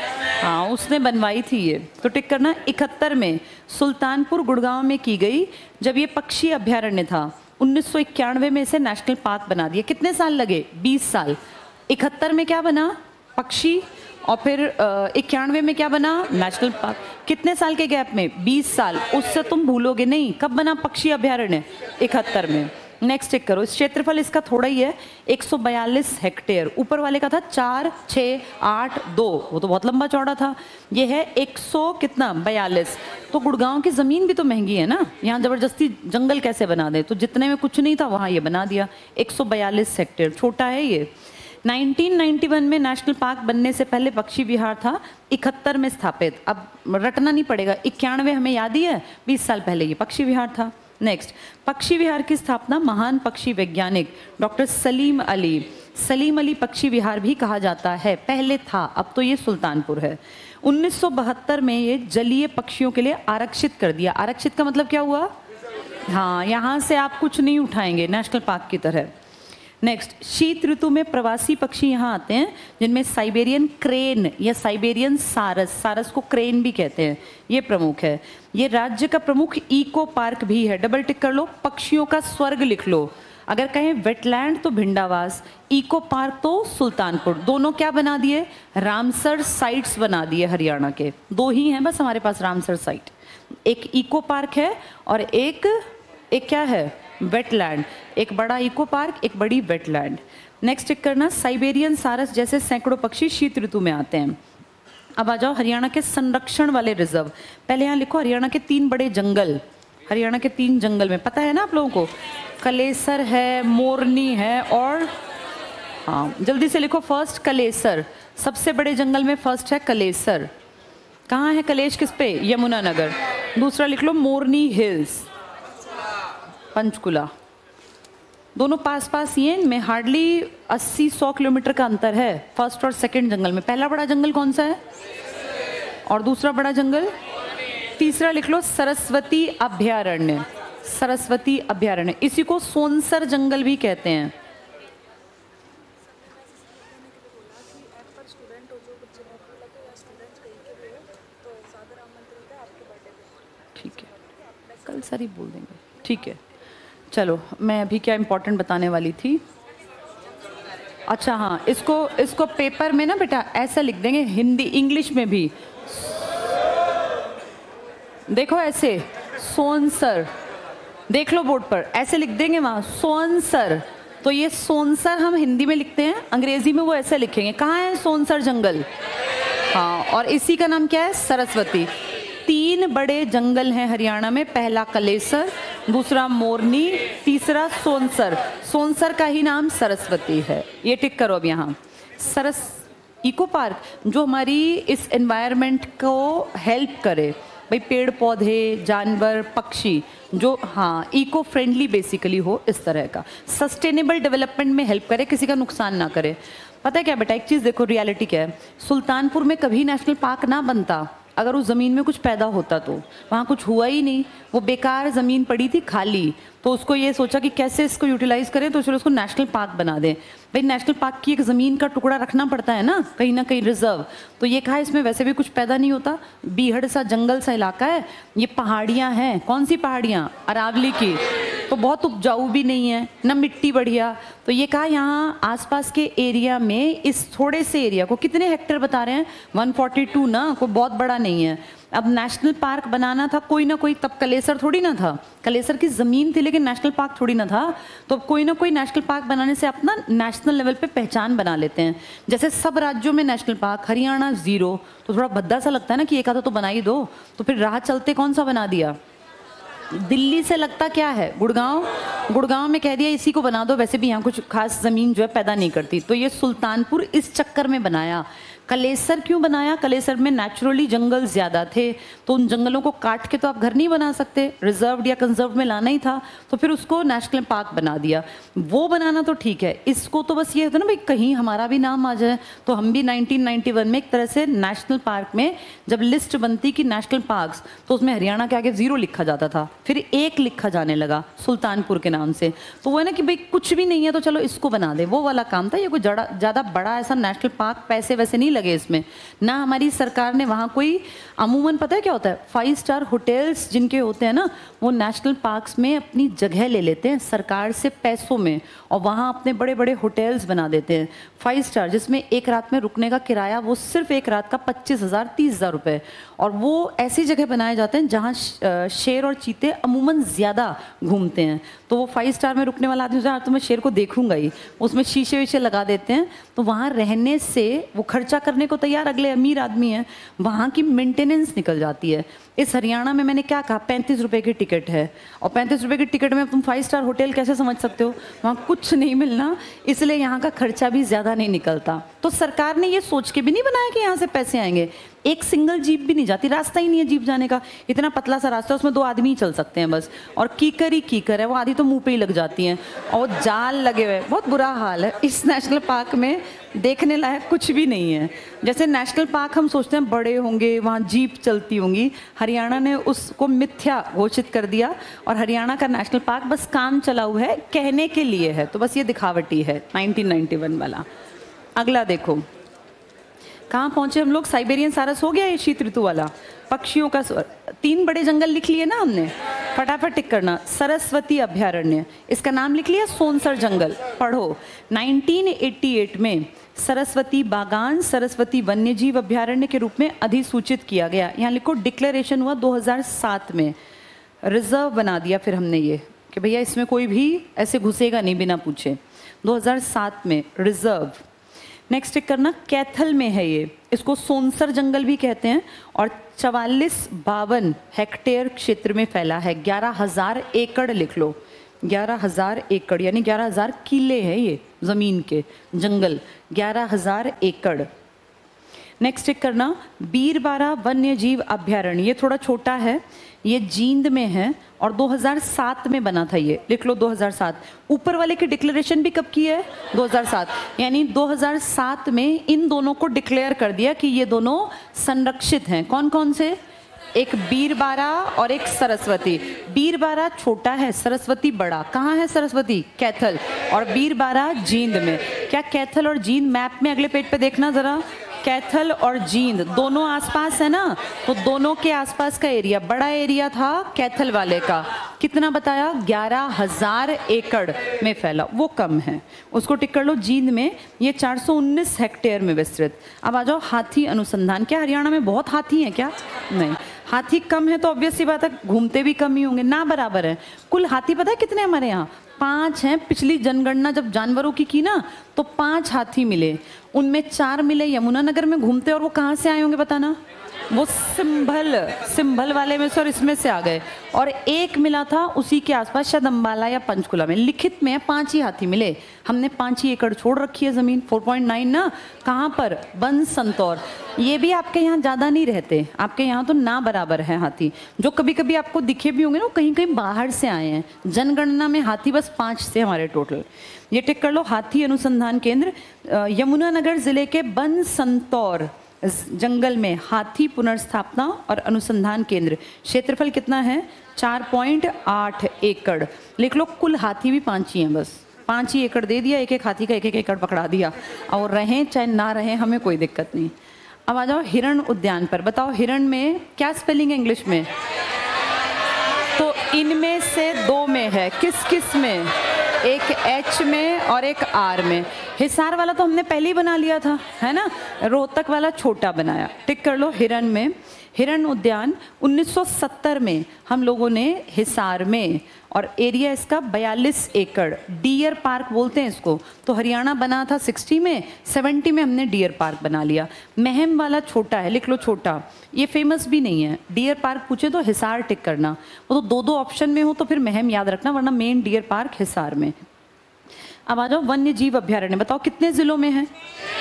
[SPEAKER 1] हाँ, उसने बनवाई थी ये, तो टिक करना। 71 में सुल्तानपुर गुड़गांव में की गई, जब ये पक्षी अभ्यारण्य था। 1991 में इसे नेशनल पार्क बना दिया। कितने साल लगे? 20 साल। 71 में क्या बना? पक्षी, और फिर 91 में क्या बना? National park. कितने साल के गैप में? 20 साल। उससे तुम भूलोगे नहीं। कब बना पक्षी अभ्यारण्य? 71 में। नेक्स्ट चेक करो, क्षेत्रफल इसका थोड़ा ही है, 142 हेक्टेयर। ऊपर वाले का था 4682, वो तो बहुत लंबा चौड़ा था। ये है 100 कितना? 42। तो गुड़गांव की ज़मीन भी तो महंगी है ना, यहाँ ज़बरदस्ती जंगल कैसे बना दे? तो जितने में कुछ नहीं था वहाँ ये बना दिया। 142 हेक्टेयर, छोटा है ये। 1991 में नेशनल पार्क बनने से पहले पक्षी विहार था, 71 में स्थापित। अब रटना नहीं पड़ेगा, 91 हमें याद ही है, 20 साल पहले ये पक्षी विहार था। नेक्स्ट, पक्षी विहार की स्थापना महान पक्षी वैज्ञानिक डॉक्टर सलीम अली पक्षी विहार भी कहा जाता है, पहले था, अब तो ये सुल्तानपुर है। 1972 में ये जलीय पक्षियों के लिए आरक्षित कर दिया। आरक्षित का मतलब क्या हुआ? हाँ, यहाँ से आप कुछ नहीं उठाएंगे, नेशनल पार्क की तरह। नेक्स्ट, शीत ऋतु में प्रवासी पक्षी यहाँ आते हैं, जिनमें साइबेरियन क्रेन या साइबेरियन सारस, सारस को क्रेन भी कहते हैं, ये प्रमुख है। ये राज्य का प्रमुख इको पार्क भी है। डबल टिक कर लो, पक्षियों का स्वर्ग लिख लो। अगर कहें वेटलैंड तो भिंडावास, इको पार्क तो सुल्तानपुर। दोनों क्या बना दिए? रामसर साइट्स बना दिए हरियाणा के। 2 ही हैं बस हमारे पास रामसर साइट, एक इको पार्क है और एक क्या है? वेटलैंड। एक बड़ा इको पार्क, एक बड़ी वेटलैंड। नेक्स्ट टिक करना, साइबेरियन सारस जैसे सैकड़ों पक्षी शीत ऋतु में आते हैं। अब आ जाओ हरियाणा के संरक्षण वाले रिजर्व। पहले यहाँ लिखो हरियाणा के 3 बड़े जंगल। हरियाणा के 3 जंगल में पता है ना आप लोगों को? कलेसर है, मोरनी है, और हाँ जल्दी से लिखो, फर्स्ट कलेसर। सबसे बड़े जंगल में फर्स्ट है कलेसर। कहाँ है कलेश? किस पे? यमुनानगर। दूसरा लिख लो मोरनी हिल्स, पंचकुला। दोनों पास पास ही हैं, इनमें हार्डली 80-100 किलोमीटर का अंतर है फर्स्ट और सेकंड जंगल में। पहला बड़ा जंगल कौन सा है? और दूसरा बड़ा जंगल? तीसरा लिख लो सरस्वती अभ्यारण्य। सरस्वती अभ्यारण्य, इसी को सोनसर जंगल भी कहते हैं। ठीक है, कल सारी बोल देंगे। ठीक है, चलो मैं अभी क्या इम्पोर्टेंट बताने वाली थी। अच्छा हाँ, इसको पेपर में ना बेटा ऐसा लिख देंगे, हिंदी इंग्लिश में भी। देखो ऐसे, सोनसर, देख लो बोर्ड पर, ऐसे लिख देंगे वहाँ सोनसर। तो ये सोनसर हम हिंदी में लिखते हैं, अंग्रेजी में वो ऐसे लिखेंगे। कहाँ है सोनसर जंगल? हाँ, और इसी का नाम क्या है? सरस्वती। 3 बड़े जंगल हैं हरियाणा में, पहला कलेसर, दूसरा मोरनी, तीसरा सोनसर। सोनसर का ही नाम सरस्वती है। ये टिक करो अब यहाँ। इको पार्क जो हमारी इस एनवायरनमेंट को हेल्प करे, भाई पेड़ पौधे, जानवर, पक्षी, जो हाँ इको फ्रेंडली बेसिकली हो, इस तरह का सस्टेनेबल डेवलपमेंट में हेल्प करे, किसी का नुकसान ना करे। पता है क्या बेटा, एक चीज़ देखो, रियलिटी क्या है। सुल्तानपुर में कभी नेशनल पार्क ना बनता अगर उस ज़मीन में कुछ पैदा होता, तो वहाँ कुछ हुआ ही नहीं, वो बेकार ज़मीन पड़ी थी खाली। तो उसको ये सोचा कि कैसे इसको यूटिलाइज करें, तो चलो उसको नेशनल पार्क बना दें। भाई नेशनल पार्क की एक ज़मीन का टुकड़ा रखना पड़ता है ना कहीं रिजर्व। तो ये कहा इसमें वैसे भी कुछ पैदा नहीं होता, बीहड़ सा जंगल सा इलाका है, ये पहाड़ियाँ हैं। कौन सी पहाड़ियाँ? अरावली की। तो बहुत उपजाऊ भी नहीं है ना, मिट्टी बढ़िया। तो ये कहा यहाँ आसपास के एरिया में, इस थोड़े से एरिया को, कितने हेक्टेयर बता रहे हैं? 142 ना, कोई बहुत बड़ा नहीं है। अब नेशनल पार्क बनाना था कोई ना कोई, तब कलेसर थोड़ी ना था, कलेसर की ज़मीन थी लेकिन नेशनल पार्क थोड़ी ना था। तो कोई ना कोई नेशनल पार्क बनाने से अपना नेशनल लेवल पे पहचान बना लेते हैं। जैसे सब राज्यों में नेशनल पार्क, हरियाणा 0, तो थोड़ा भद्दा सा लगता है ना कि एक आधा तो बना ही दो। तो फिर राह चलते कौन सा बना दिया? दिल्ली से लगता क्या है? गुड़गांव। गुड़गांव में कह दिया इसी को बना दो, वैसे भी यहाँ कुछ खास ज़मीन जो है पैदा नहीं करती। तो ये सुल्तानपुर इस चक्कर में बनाया। कलेसर क्यों बनाया? कलेसर में नेचुरली जंगल ज़्यादा थे, तो उन जंगलों को काट के तो आप घर नहीं बना सकते, रिजर्व्ड या कंजर्व में लाना ही था, तो फिर उसको नेशनल पार्क बना दिया। वो बनाना तो ठीक है, इसको तो बस ये होता ना भाई कहीं हमारा भी नाम आ जाए। तो हम भी 1991 में एक तरह से नेशनल पार्क में जब लिस्ट बनती कि नेशनल पार्क्स, तो उसमें हरियाणा के आगे 0 लिखा जाता था, फिर 1 लिखा जाने लगा सुल्तानपुर के नाम से। तो वो है ना कि भाई कुछ भी नहीं है तो चलो इसको बना दे, वो वाला काम था। ये कोई ज़्यादा बड़ा ऐसा नेशनल पार्क पैसे वैसे नहीं लगे इसमें ना, हमारी सरकार ने वहाँ कोई, अमूमन पता है क्या होता है, 5 स्टार होटल्स जिनके होते हैं ना, वो नेशनल पार्क्स में अपनी जगह ले लेते हैं सरकार से पैसों में, और वहाँ अपने बड़े बड़े होटल्स बना देते हैं 5 स्टार, जिसमें एक रात में रुकने का किराया वो सिर्फ एक रात का 25,000 30,000 रुपये। और वो ऐसी जगह बनाए जाते हैं जहाँ शेर और चीते अमूमन ज़्यादा घूमते हैं। तो वो 5 स्टार में रुकने वाला आदमी तो मैं शेर को देखूंगा ही, उसमें शीशे वीशे लगा देते हैं, तो वहाँ रहने से वो खर्चा करने को तैयार, अगले अमीर आदमी हैं, वहाँ की मेंटेनेंस निकल जाती है। इस हरियाणा में मैंने क्या कहा, 35 रुपये की टिकट है, और 35 रुपये की टिकट में तुम 5 स्टार होटल कैसे समझ सकते हो? वहाँ कुछ नहीं मिलना, इसलिए यहाँ का खर्चा भी ज़्यादा नहीं निकलता। तो सरकार ने ये सोच के भी नहीं बनाया कि यहाँ से पैसे आएंगे। एक सिंगल जीप भी नहीं जाती, रास्ता ही नहीं है जीप जाने का, इतना पतला सा रास्ता, उसमें 2 आदमी ही चल सकते हैं बस, और कीकर ही कीकर है, वो आधी तो मुंह पे ही लग जाती हैं, और जाल लगे हुए, बहुत बुरा हाल है। इस नेशनल पार्क में देखने लायक कुछ भी नहीं है। जैसे नेशनल पार्क हम सोचते हैं बड़े होंगे, वहाँ जीप चलती होंगी, हरियाणा ने उसको मिथ्या घोषित कर दिया, और हरियाणा का नेशनल पार्क बस काम चलाऊ है, कहने के लिए है, तो बस ये दिखावटी है 1991 वाला। अगला देखो, कहाँ पहुँचे हम लोग? साइबेरियन सारस हो गया ये शीत ऋतु वाला, पक्षियों का स्वर। 3 बड़े जंगल लिख लिए ना हमने, फटाफट टिक करना। सरस्वती अभयारण्य, इसका नाम लिख लिया, सोनसर जंगल। पढ़ो, 1988 में सरस्वती बागान सरस्वती वन्यजीव अभयारण्य के रूप में अधिसूचित किया गया। यहाँ लिखो डिक्लेरेशन हुआ 2007 में, रिजर्व बना दिया फिर हमने ये कि भैया इसमें कोई भी ऐसे घुसेगा नहीं बिना पूछे। 2007 में रिजर्व। नेक्स्ट टिक करना, कैथल में है ये, इसको सोनसर जंगल भी कहते हैं, और 4452 हेक्टेयर क्षेत्र में फैला है। 11,000 एकड़ लिख लो, 11,000 एकड़ यानी 11,000 किले हैं ये ज़मीन के, जंगल 11,000 एकड़। नेक्स्ट टिक करना, बीरबारा वन्य जीव अभयारण्य, ये थोड़ा छोटा है, ये जींद में है, और 2007 में बना था ये, लिख लो 2007। ऊपर वाले की डिक्लेरेशन भी कब की है? 2007, यानी 2007 में इन दोनों को डिक्लेयर कर दिया कि ये दोनों संरक्षित हैं। कौन कौन से? एक बीरबारा और एक सरस्वती। बीरबारा छोटा है, सरस्वती बड़ा। कहाँ है सरस्वती? कैथल। और बीरबारा जींद में। क्या कैथल और जींद मैप में अगले पेज पे देखना ज़रा, कैथल और जींद दोनों आसपास है ना, तो दोनों के आसपास का एरिया, बड़ा एरिया था कैथल वाले का, कितना बताया 11,000 एकड़ में फैला, वो कम है, उसको टिक कर लो। जींद में ये 419 हेक्टेयर में विस्तृत। अब आ जाओ हाथी अनुसंधान। क्या हरियाणा में बहुत हाथी हैं क्या? नहीं, हाथी कम है तो ऑब्वियस सी बात है घूमते भी कम ही होंगे ना, बराबर है। कुल हाथी पता है कितने हमारे यहाँ? 5 हैं। पिछली जनगणना जब जानवरों की ना तो 5 हाथी मिले, उनमें 4 मिले यमुनानगर में घूमते, और वो कहाँ से आए होंगे बताना? वो सिंभल वाले में से और इसमें से आ गए, और एक मिला था उसी के आसपास शायद अम्बाला या पंचकुला में। लिखित में 5 ही हाथी मिले, हमने 5 ही एकड़ छोड़ रखी है ज़मीन। 4.9 ना, कहाँ पर? बन संतौर। ये भी आपके यहाँ ज़्यादा नहीं रहते, आपके यहाँ तो ना बराबर है हाथी। जो कभी कभी आपको दिखे भी होंगे ना, कहीं कहीं बाहर से आए हैं। जनगणना में हाथी बस 5 से हमारे टोटल। ये टिक कर लो, हाथी अनुसंधान केंद्र यमुनानगर जिले के बन संतौर जंगल में हाथी पुनर्स्थापना और अनुसंधान केंद्र। क्षेत्रफल कितना है? 4.8 एकड़। लिख लो, कुल हाथी भी 5 ही हैं, बस 5 ही एकड़ दे दिया, एक एक हाथी का 1-1 एकड़ पकड़ा दिया, और रहें चाहे ना रहें हमें कोई दिक्कत नहीं। अब आ जाओ हिरण उद्यान पर। बताओ हिरण में क्या स्पेलिंग है इंग्लिश में? तो इनमें से 2 में है, किस किस में? एक H में और एक R में। हिसार वाला तो हमने पहले ही बना लिया था, है ना, रोहतक वाला छोटा बनाया। टिक कर लो हिरण में। हिरण उद्यान 1970 में हम लोगों ने हिसार में, और एरिया इसका 42 एकड़, डियर पार्क बोलते हैं इसको। तो हरियाणा बना था 60 में, 70 में हमने डियर पार्क बना लिया। महम वाला छोटा है, लिख लो छोटा, ये फेमस भी नहीं है। डियर पार्क पूछे तो हिसार टिक करना, वो तो 2-2 ऑप्शन में हो तो फिर महम याद रखना, वरना मेन डियर पार्क हिसार में। अब आ जाओ वन्य जीव अभ्यारण्य। बताओ कितने जिलों में है?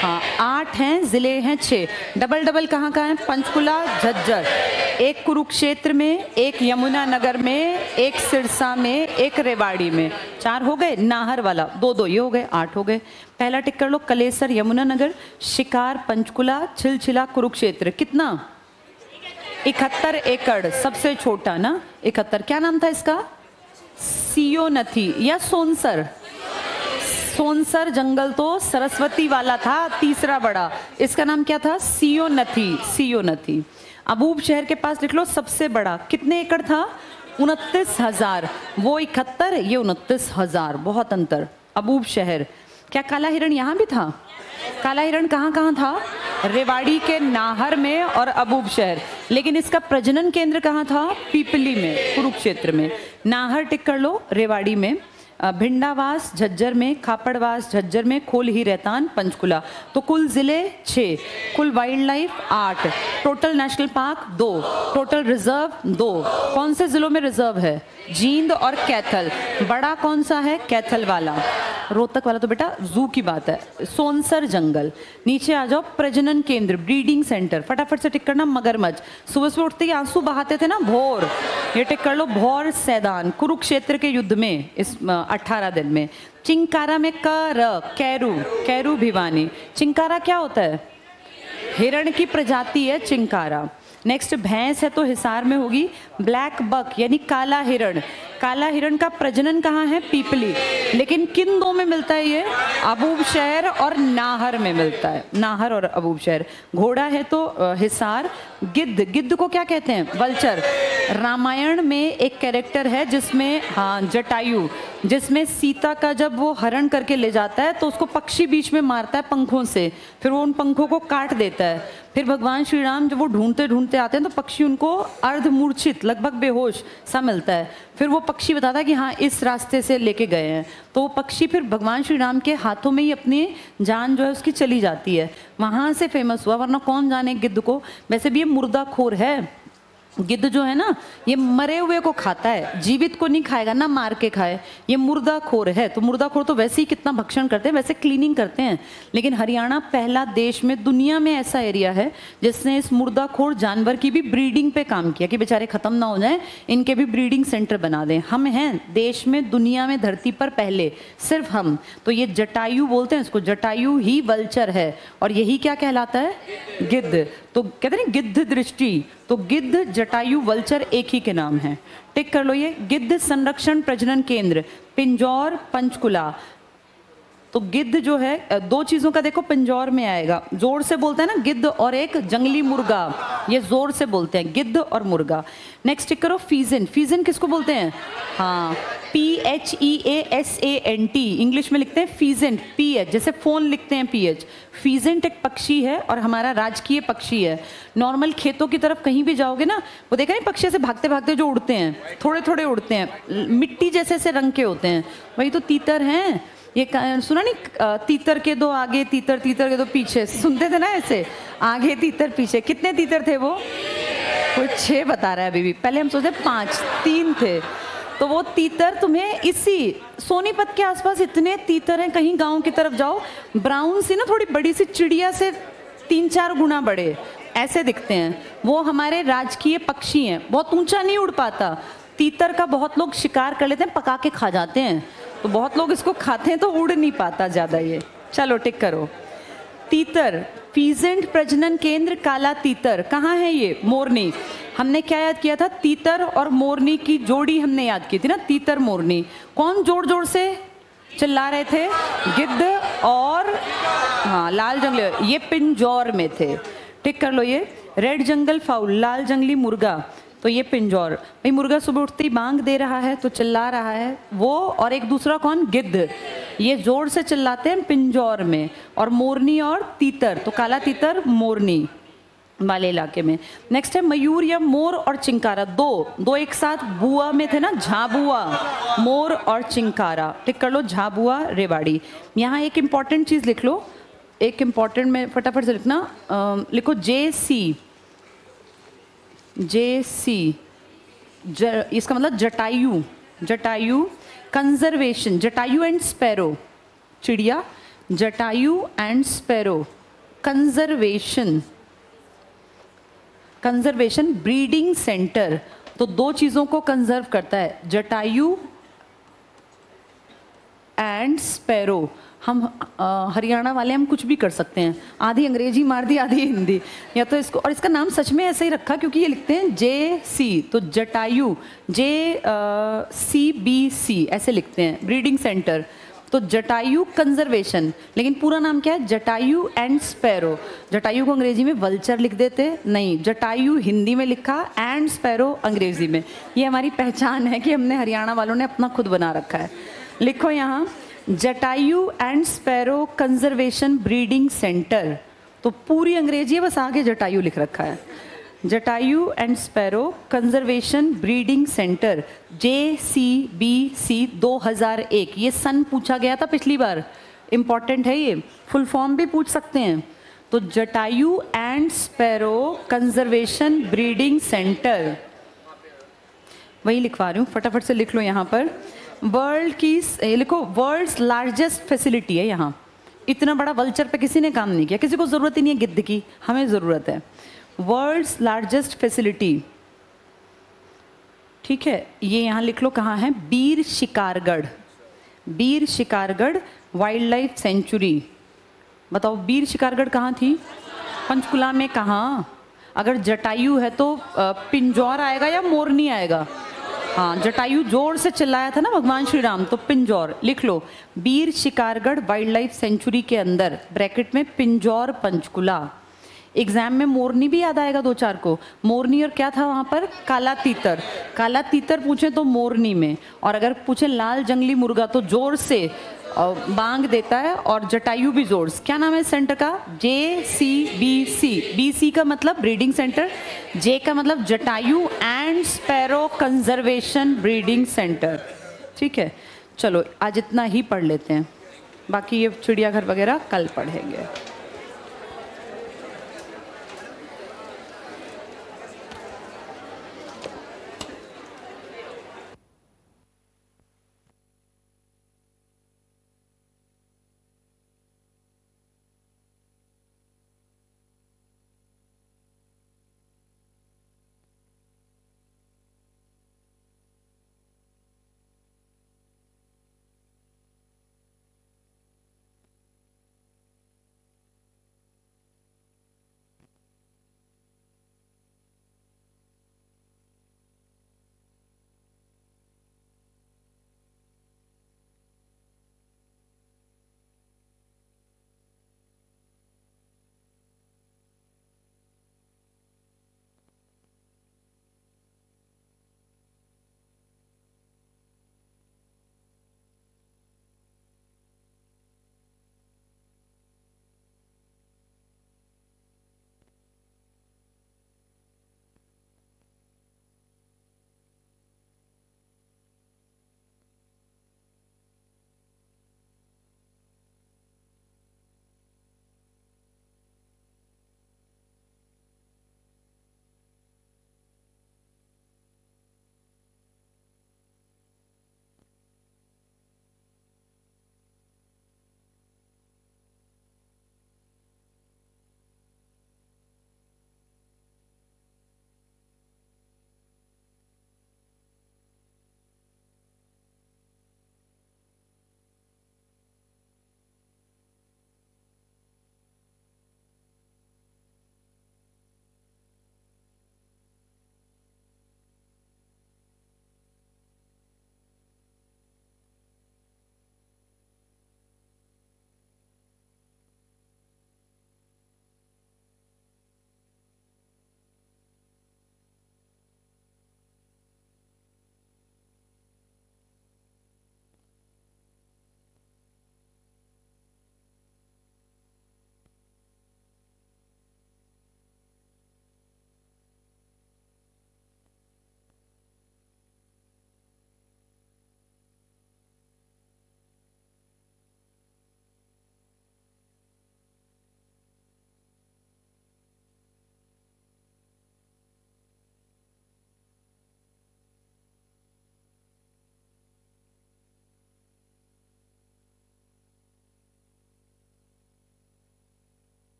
[SPEAKER 1] हाँ 8 हैं, जिले हैं 6। डबल कहाँ कहाँ है? पंचकुला, झज्जर, एक कुरुक्षेत्र में, एक यमुनानगर में, एक सिरसा में, एक रेवाड़ी में। 4 हो गए। नाहर वाला 2-2, ये हो गए 8 हो गए। पहला टिक कर लो, कलेसर यमुनानगर, शिकार पंचकुला, छिलछिला कुरुक्षेत्र। कितना? 71 एकड़, सबसे छोटा ना 71। क्या नाम था इसका? सियोनथी या सोनसर? सोनसर जंगल तो सरस्वती वाला था, तीसरा बड़ा, इसका नाम क्या था? सियोनथी। सियोनथी। अबूब शहर के पास लिख लो, सबसे बड़ा। कितने एकड़ था? 29,000। वो 71, ये 29,000, बहुत अंतर। अबूब शहर। क्या काला हिरण यहाँ भी था? काला हिरण कहाँ कहाँ था? रेवाड़ी के नाहर में और अबूब शहर। लेकिन इसका प्रजनन केंद्र कहाँ था? पीपली में, कुरुक्षेत्र में। नाहर टिक कर लो, रेवाड़ी में। भिंडावास झज्जर में, खापड़वास झज्जर में, खोल ही रहतान पंचकुला। तो कुल जिले 6, कुल wild life 8, total national park 2, total reserve 2। कौन से जिलों में रिजर्व है? जींद और कैथल। बड़ा कौन सा है? कैथल वाला। रोहतक वाला तो बेटा जू की बात है। सोनसर जंगल। नीचे आ जाओ, प्रजनन केंद्र, ब्रीडिंग सेंटर। फटाफट से टिक करना, मगरमच्छ। सुबह सुबह उठते ही आंसू बहाते थे ना, भोर, ये टिक कर लो, भौर सैदान, कुरुक्षेत्र के युद्ध में इस 18 दिन में। चिंकारा में कैरू, कैरू भिवानी। चिंकारा क्या होता है? हिरण की प्रजाति है चिंकारा। नेक्स्ट भैंस है तो हिसार में होगी। ब्लैक बक यानी काला हिरण। काला हिरण का प्रजनन कहाँ है? पीपली। लेकिन किन 2 में मिलता है ये? अबूब शहर और नाहर में मिलता है, नाहर और अबूब शहर। घोड़ा है तो हिसार। गिद्ध, गिद्ध को क्या कहते हैं? वल्चर। रामायण में एक कैरेक्टर है जिसमें, हाँ, जटायु, जिसमें सीता का जब वो हरण करके ले जाता है तो उसको पक्षी बीच में मारता है पंखों से, फिर वो उन पंखों को काट देता है। फिर भगवान श्री राम जब वो ढूंढते ढूंढते आते हैं तो पक्षी उनको अर्धमूर्छित, लगभग बेहोश सा मिलता है। फिर वो पक्षी बताता है कि हाँ इस रास्ते से लेके गए हैं, तो वो पक्षी फिर भगवान श्री राम के हाथों में ही अपनी जान जो है उसकी चली जाती है। वहाँ से फेमस हुआ, वरना कौन जाने गिद्ध को। वैसे भी ये मुर्दाखोर है। गिद्ध जो है ना, ये मरे हुए को खाता है, जीवित को नहीं खाएगा, ना मार के खाए। ये मुर्दाखोर है। तो मुर्दाखोर तो वैसे ही कितना भक्षण करते हैं, वैसे क्लीनिंग करते हैं। लेकिन हरियाणा पहला देश में, दुनिया में ऐसा एरिया है जिसने इस मुर्दाखोर जानवर की भी ब्रीडिंग पे काम किया कि बेचारे खत्म ना हो जाए, इनके भी ब्रीडिंग सेंटर बना दें। हम हैं देश में, दुनिया में, धरती पर पहले, सिर्फ हम। तो ये जटायु बोलते हैं इसको, जटायु ही वल्चर है, और यही क्या कहलाता है? गिद्ध। तो कहते हैं गिद्ध दृष्टि, तो गिद्ध, जटायु, वल्चर एक ही के नाम है। टिक कर लो ये। गिद्ध संरक्षण प्रजनन केंद्र, पिंजौर, पंचकुला। तो गिद्ध जो है दो चीज़ों का देखो पिंजौर में आएगा, जोर से बोलते हैं ना गिद्ध, और एक जंगली मुर्गा, ये जोर से बोलते हैं गिद्ध और मुर्गा। नेक्स्ट टिक करो फीजन। फीजन किसको बोलते हैं? हाँ, PHEASANT, इंग्लिश में लिखते हैं फीजेंट, PH जैसे फोन लिखते हैं PH। फीजेंट एक पक्षी है और हमारा राजकीय पक्षी है। नॉर्मल खेतों की तरफ कहीं भी जाओगे ना, वो देखा नहीं पक्षी से भागते भागते जो उड़ते हैं, थोड़े थोड़े उड़ते हैं, मिट्टी जैसे से रंग के होते हैं, वही तो तीतर हैं। ये सुना नहीं, तीतर के दो आगे तीतर, तीतर के दो पीछे, सुनते थे ना ऐसे, आगे तीतर पीछे। कितने तीतर थे वो? कोई 6 बता रहा है अभी भी, पहले हम सोचे 5, 3 थे। तो वो तीतर तुम्हें इसी सोनीपत के आसपास इतने तीतर हैं, कहीं गांव की तरफ जाओ, ब्राउन सी ना थोड़ी बड़ी सी चिड़िया से 3-4 गुना बड़े ऐसे दिखते हैं। वो हमारे राजकीय पक्षी हैं, बहुत ऊंचा नहीं उड़ पाता। तीतर का बहुत लोग शिकार कर लेते हैं, पका के खा जाते हैं, तो बहुत लोग इसको खाते हैं तो उड़ नहीं पाता ज़्यादा ये। चलो टिक करो। तीतर, फीजेंट प्रजनन केंद्र काला तीतर कहाँ है? ये मोरनी। हमने क्या याद किया था? तीतर और मोरनी की जोड़ी हमने याद की थी ना, तीतर मोरनी। कौन जोर जोर से चिल्ला रहे थे? गिद्ध और हाँ लाल जंगली, ये पिंजौर में थे। टिक कर लो ये। रेड जंगल फाउल, लाल जंगली मुर्गा, तो ये पिंजौर। भाई मुर्गा सुबह उठते ही बांग दे रहा है तो चिल्ला रहा है वो, और एक दूसरा कौन? गिद्ध, ये जोर से चिल्लाते हैं पिंजौर में। और मोरनी और तीतर, तो काला तीतर मोरनी वाले इलाके में। नेक्स्ट है मयूर या मोर और चिंकारा, दो एक साथ बुआ में थे ना, झाबुआ, मोर और चिंकारा। टिक कर लो, झाबुआ रेवाड़ी। यहाँ एक इम्पॉर्टेंट चीज़ लिख लो, एक इम्पॉर्टेंट में फटाफट से लिखना, लिखो JC, इसका मतलब Jatayu, Jatayu conservation, Jatayu and sparrow, चिड़िया, Jatayu and sparrow conservation, conservation breeding centre. तो 2 चीज़ों को कंजर्व करता है, जटायु एंड स्पैरो। हम हरियाणा वाले हम कुछ भी कर सकते हैं, आधी अंग्रेजी मार दी आधी हिंदी, या तो इसको, और इसका नाम सच में ऐसे ही रखा क्योंकि ये लिखते हैं JC, तो जटायु, JCBC ऐसे लिखते हैं, ब्रीडिंग सेंटर। तो जटायु कंजर्वेशन, लेकिन पूरा नाम क्या है? Jatayu and sparrow. जटायु को अंग्रेजी में वल्चर लिख देते, नहीं, जटायु हिंदी में लिखा, एंड स्पैरो अंग्रेजी में। ये हमारी पहचान है कि हमने हरियाणा वालों ने अपना खुद बना रखा है। लिखो यहाँ Jatayu and sparrow conservation breeding centre, तो पूरी अंग्रेजी है, बस आगे जटायु लिख रखा है। Jatayu and sparrow conservation breeding centre, JCBC 2001। ये सन पूछा गया था पिछली बार, इंपॉर्टेंट है ये, फुल फॉर्म भी पूछ सकते हैं। तो Jatayu and sparrow conservation breeding centre, वही लिखवा रही हूँ, फटाफट से लिख लो यहाँ पर। वर्ल्ड की लिखो, वर्ल्ड्स लार्जेस्ट फैसिलिटी है यहाँ। इतना बड़ा वल्चर पे किसी ने काम नहीं किया, किसी को ज़रूरत ही नहीं है गिद्ध की, हमें ज़रूरत है। वर्ल्ड्स लार्जेस्ट फैसिलिटी, ठीक है, ये यहाँ लिख लो कहाँ है? बीर शिकारगढ़, बीर शिकारगढ़ वाइल्ड लाइफ सेंचुरी। बताओ बीर शिकारगढ़ कहाँ थी? पंचकुला में। कहाँ? अगर जटायु है तो पिंजौर आएगा या मोरनी आएगा? हाँ, जटायु जोर से चिल्लाया था ना भगवान श्री राम, तो पिंजौर लिख लो। बीर शिकारगढ़ वाइल्ड लाइफ सेंचुरी के अंदर ब्रैकेट में पिंजौर पंचकुला। एग्जाम में मोरनी भी याद आएगा 2-4 को, मोरनी और क्या था वहाँ पर? काला तीतर। काला तीतर पूछे तो मोरनी में, और अगर पूछे लाल जंगली मुर्गा तो जोर से बांग देता है, और जटायु भी जोर से। क्या नाम है सेंटर का? JCBC। BC का मतलब ब्रीडिंग सेंटर, J का मतलब Jatayu and sparrow conservation breeding centre. ठीक है, चलो आज इतना ही पढ़ लेते हैं, बाकी ये चिड़ियाघर वगैरह कल पढ़ेंगे।